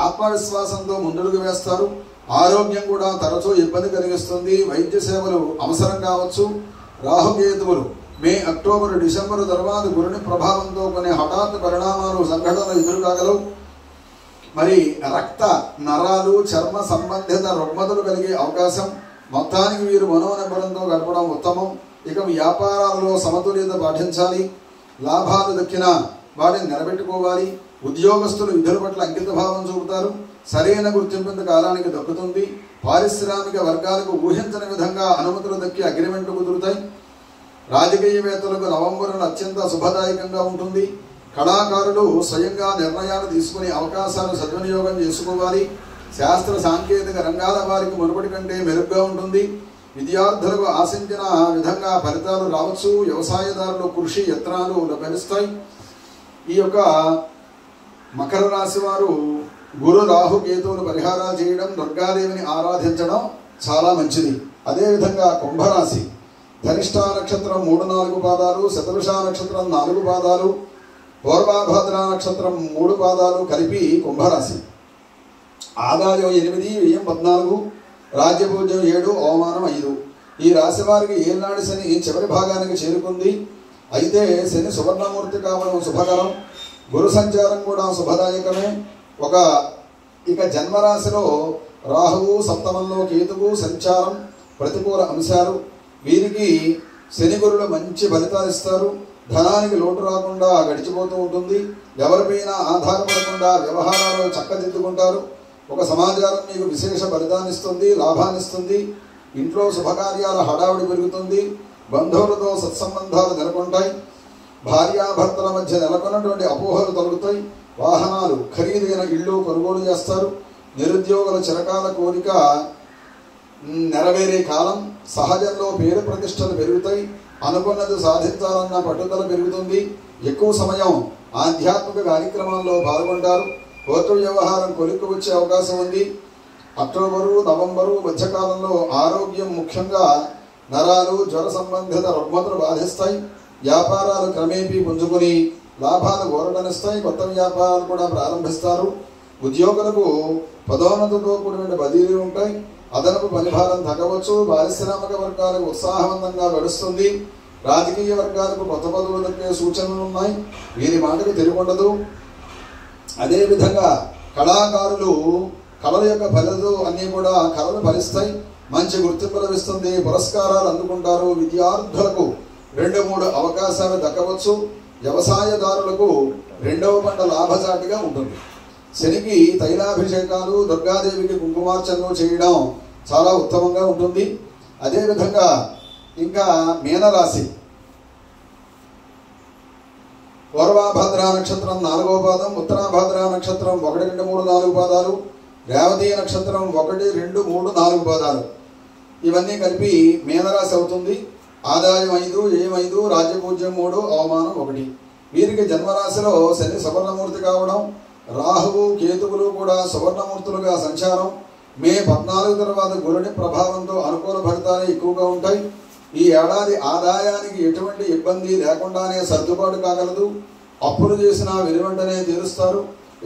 ఆత్మవిశ్వాసంతో ముందడుగు వేస్తారు. ఆరోగ్యం కూడా తరచూ ఇబ్బంది కలిగిస్తుంది. వైద్య సేవలు అవసరం కావచ్చు. రాహుకేతువులు మే, అక్టోబర్, డిసెంబర్ తర్వాత గురుని ప్రభావంతో కొన్ని హఠాత్ పరిణామాలు సంఘటనలు ఎదురుకాగలవు. మరి రక్త నరాలు చర్మ సంబంధిత రుగ్మతలు కలిగే అవకాశం. మొత్తానికి వీరు మనోనిబ్బరంతో గడపడం ఉత్తమం. ఇక వ్యాపారాలలో సమతుల్యత పాటించాలి. లాభాలు దక్కిన వాటిని నిలబెట్టుకోవాలి. ఉద్యోగస్తులు విధుల పట్ల అంకిత భావం చూపుతారు. సరైన గుర్తింపు కాలానికి దక్కుతుంది. పారిశ్రామిక వర్గాలకు ఊహించని విధంగా అనుమతులు దక్కి అగ్రిమెంట్లు కుదురుతాయి. రాజకీయవేత్తలకు నవంబరును అత్యంత శుభదాయకంగా ఉంటుంది. కళాకారులు స్వయంగా నిర్ణయాలు తీసుకునే అవకాశాలు సద్వినియోగం చేసుకోవాలి. శాస్త్ర సాంకేతిక రంగాల వారికి మునుపటి కంటే మెరుగ్గా ఉంటుంది. విద్యార్థులకు ఆశించిన విధంగా ఫలితాలు రావచ్చు. వ్యవసాయదారులు కృషి యత్నాలు లభిస్తాయి. ఈ యొక్క మకర రాశి వారు గురు రాహు కేతువులు పరిహారాలు చేయడం, దుర్గాదేవిని ఆరాధించడం చాలా మంచిది. అదేవిధంగా కుంభరాశి ధనిష్ట నక్షత్రం 3-4 పాదాలు, శతభిష నక్షత్రం 4 పాదాలు, పూర్వభద్ర నక్షత్రం 3 పాదాలు కలిపి కుంభరాశి. ఆదాయం 8, వ్యయం 14, రాజ్యపూజ్యం 7, అవమానం 5. ఈ రాశి వారికి ఏళ్ళనాడు శని చివరి భాగానికి చేరుకుంది. అయితే శని సువర్ణమూర్తి కావడం శుభకరం. గురు సంచారం కూడా శుభదాయకమే. ఇక జన్మరాశిలో రాహువు, సప్తమంలో కేతువు సంచారం ప్రతికూల అంశాలు. వీరికి శని గురులు మంచి ఫలితాలు ఇస్తారు. ధనానికి లోటు రాకుండా గడిచిపోతూ ఉంటుంది. ఎవరిపైనా ఆధారపడకుండా వ్యవహారాలు చక్కదిద్దుకుంటారు. ఒక సమాచారం మీకు విశేష ఫలితాన్ని ఇస్తుంది, లాభాన్ని ఇస్తుంది. ఇంట్లో శుభకార్యాల హడావుడి పెరుగుతుంది. బంధువులతో సత్సంబంధాలు నెలకొంటాయి. భార్యాభర్తల మధ్య నెలకొన్నటువంటి అపోహలు తొలగుతాయి. వాహనాలు, ఖరీదైన ఇళ్ళు కొనుగోలు చేస్తారు. నిరుద్యోగుల చిరకాల కోరిక నెరవేరే కాలం. సహజంలో పేరు ప్రతిష్టలు పెరుగుతాయి. అనుకున్నది సాధించాలన్న పట్టుదల పెరుగుతుంది. ఎక్కువ సమయం ఆధ్యాత్మిక కార్యక్రమాల్లో పాల్గొంటారు. కోర్టు వ్యవహారం కొలిక్కి వచ్చే అవకాశం ఉంది. అక్టోబరు, నవంబరు మధ్యకాలంలో ఆరోగ్యం, ముఖ్యంగా నరాలు, జ్వర సంబంధిత రుగ్మతలు బాధిస్తాయి. వ్యాపారాలు క్రమేపీ పుంజుకుని లాభాలు ఓరడనిస్తాయి. కొత్త వ్యాపారాలు కూడా ప్రారంభిస్తారు. ఉద్యోగులకు పదోన్నతితో కూడిన బదిలీలు ఉంటాయి. అదనపు పనిభారం తగ్గవచ్చు. పారిశ్రామిక వర్గాలకు ఉత్సాహవంతంగా గడుస్తుంది. రాజకీయ వర్గాలకు కొత్త పదవులు దక్కే సూచనలు ఉన్నాయి. వీరి మాటకు తిరుగుండదు. అదేవిధంగా కళాకారులు కళల యొక్క ఫలితాలు అన్నీ కూడా కళలు ఫలిస్తాయి. మంచి గుర్తింపు లభిస్తుంది. పురస్కారాలు అందుకుంటారు. విద్యార్థులకు 2-3 అవకాశాలు దక్కవచ్చు. వ్యవసాయదారులకు 2వ పంట లాభసాటిగా ఉంటుంది. శనికి తైలాభిషేకాలు, దుర్గాదేవికి కుంకుమార్చనలు చేయడం చాలా ఉత్తమంగా ఉంటుంది. అదేవిధంగా ఇంకా మీనరాశి పూర్వభద్ర నక్షత్రం 4వ పాదం, ఉత్తరాభద్ర నక్షత్రం 1, 2, 3, 4 పాదాలు, రేవతి నక్షత్రం 1, 2, 3, 4 పాదాలు. ఇవన్నీ కలిపి మీనరాశి అవుతుంది. ఆదాయం 5, వ్యయం 5, రాజ్యపూజ్యం 3, అవమానం 1. వీరికి జన్మరాశిలో శని సువర్ణమూర్తి కావడం, రాహువు కేతువులు కూడా సువర్ణమూర్తులుగా సంచారం. మే 14 తర్వాత గురుని ప్రభావంతో అనుకూల ఫలితాలు ఎక్కువగా ఉంటాయి. ఈ ఏడాది ఆదాయానికి ఎటువంటి ఇబ్బంది లేకుండానే సర్దుబాటు కాగలదు. అప్పులు చేసినా వెనువెంటనే తీరుస్తారు.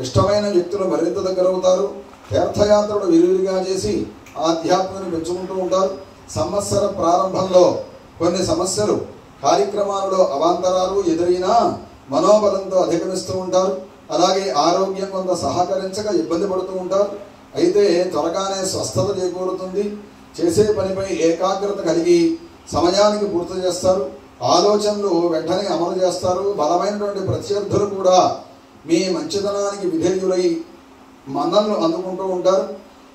ఇష్టమైన వ్యక్తులు మరింత దగ్గరవుతారు. తీర్థయాత్రలు విరివిగా చేసి ఆధ్యాత్మికను పెంచుకుంటూ ఉంటారు. సంవత్సర ప్రారంభంలో కొన్ని సమస్యలు, కార్యక్రమాలలో అవాంతరాలు ఎదురైనా మనోబలంతో అధిగమిస్తూ ఉంటారు. అలాగే ఆరోగ్యం కొంత సహకరించక ఇబ్బంది పడుతూ ఉంటారు. అయితే త్వరగానే స్వస్థత చేకూరుతుంది. చేసే పనిపై ఏకాగ్రత కలిగి సమయానికి పూర్తి చేస్తారు. ఆలోచనలు వెంటనే అమలు చేస్తారు. బలమైనటువంటి ప్రత్యర్థులు కూడా మీ మంచితనానికి విధేయులై మన్నలను అందుకుంటూ ఉంటారు.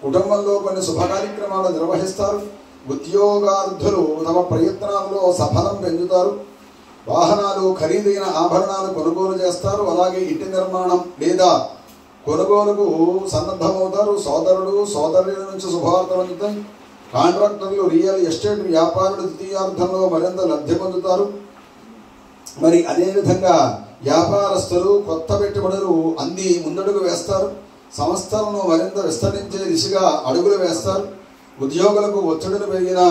కుటుంబంలో కొన్ని శుభ కార్యక్రమాలు నిర్వహిస్తారు. ఉద్యోగార్థులు తమ ప్రయత్నాలలో సఫలం పొందుతారు. వాహనాలు, ఖరీదైన ఆభరణాలు కొనుగోలు చేస్తారు. అలాగే ఇంటి నిర్మాణం లేదా కొనుగోలుకు సన్నద్ధమవుతారు. సోదరులు, సోదరుల నుంచి శుభవార్తలు అందుతాయి. కాంట్రాక్టర్లు, రియల్ ఎస్టేట్ వ్యాపారులు ద్వితీయార్థంలో మరింత లబ్ధి పొందుతారు. మరి అదేవిధంగా వ్యాపారస్తులు కొత్త పెట్టుబడులు అంది ముందడుగు వేస్తారు. సంస్థలను మరింత విస్తరించే దిశగా అడుగులు వేస్తారు. ఉద్యోగులకు ఒత్తిడులు పెరిగినా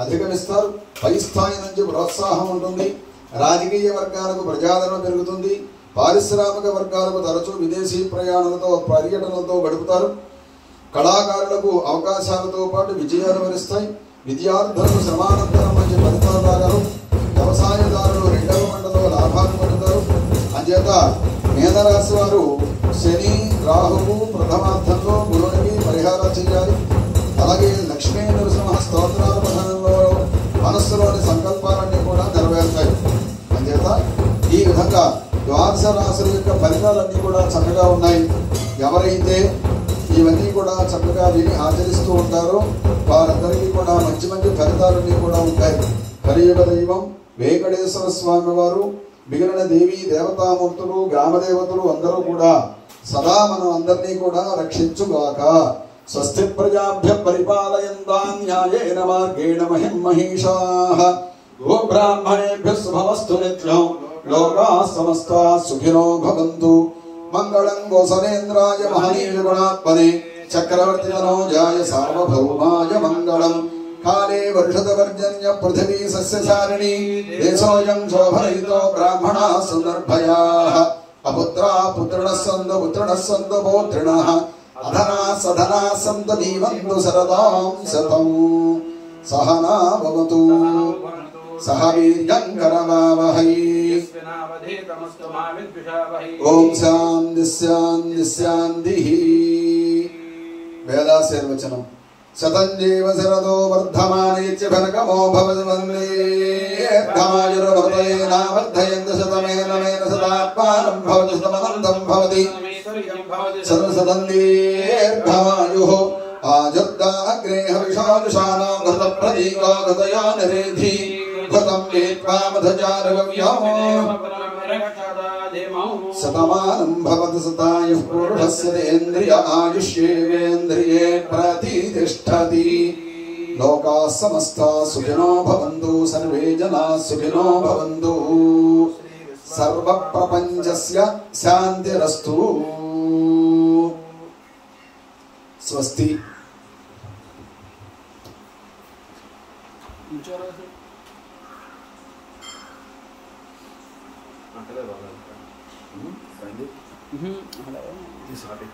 అధిగమిస్తారు. పై స్థాయి నుంచి ప్రోత్సాహం ఉంటుంది. రాజకీయ వర్గాలకు ప్రజాదరణ పెరుగుతుంది. పారిశ్రామిక వర్గాలకు తరచూ విదేశీ ప్రయాణాలతో పర్యటనలతో గడుపుతారు. కళాకారులకు అవకాశాలతో పాటు విజయాలు వరిస్తాయి. విద్యార్థులకు శ్రమానంతరం మంచి ఫలితాలు రాగలరు. వ్యవసాయదారులు రెండవ పంటలో లాభాలు పొందుతారు. అంచేత మేనరాశి వారు శని రాహువు ప్రథమార్థంలో గురువునికి పరిహారం చేయాలి. అలాగే లక్ష్మీ నరసింహ స్తోత్రాల పఠనంలో మనస్సులోని సంకల్పాలన్నీ కూడా నెరవేరుతాయి. అంచేత ఈ విధంగా ద్వాదశ రాశుల యొక్క ఫలితాలన్నీ కూడా చక్కగా ఉన్నాయి. ఎవరైతే ఇవన్నీ కూడా చక్కగా విని ఆచరిస్తూ ఉంటారో వారందరికీ కూడా మంచి మంచి ఫలితాలన్నీ కూడా ఉంటాయి. కలియుగ దైవం వెంకటేశ్వర స్వామి వారు, మిగిలిన దేవీ దేవతామూర్తులు, గ్రామదేవతలు అందరూ కూడా సదా మనం అందరినీ కూడా రక్షించుగాక. స్వస్తి ప్రజాభ్య పరిపాలయంతాం న్యాయేన మార్గేణ మహిం మహిషాః. గోబ్రాహ్మణేభ్యః శుభమస్తు నిత్యం. లోకాః సమస్తాః సుఖినో భవంతు. మంగళం గోసలేంద్రాయ మహనీయ గుణాత్మనే చక్రవర్తి తనోజాయ సార్వభౌమాయ మంగళం. కాలే వర్షదవర్జన్య పృథివీ సస్యశాలినీ దేశోయం శోభరహితో బ్రాహ్మణాః సునిర్భయాః. అపుత్రాः పుత్రిణः సంతు పుత్రిణः సంతు పౌత్రిణः అధనాः సధనాः సంతు జీవంతు శరదాం శతం. సహనా భవతు సహ వీర్యం కరవావహై. ఓం శాంతి శాంతి శాంతి. వేదాశీర్వచనం. శతం జీవ శరదో వర్ధమానేత్య భనకమో భవతి వందేర్ఘమాయుర్వర్ధయేన వర్ధయంతి శతమేన మేన శతాత్మానం భవతి శతమనంతం భవతి శతం దీర్ఘమాయుః. ఆజుర్దాగ్రే హవిషాలుషాణో ఘృత ప్రదీకో ఘృతయో నిరేధి ఘృతం లీత్వా మధుచారగవ్యో శతమానం భవతి శతాయుః పురుషస్యేంద్రియ ఆయుష్యేంద్రియే ప్రతిష్ఠతి. లోకాః సమస్తాః సుఖినో భవంతు. సర్వే జనాః సుఖినో భవంతు. సర్వ ప్రపంచస్య శాంతిరస్తు. స్వస్తి.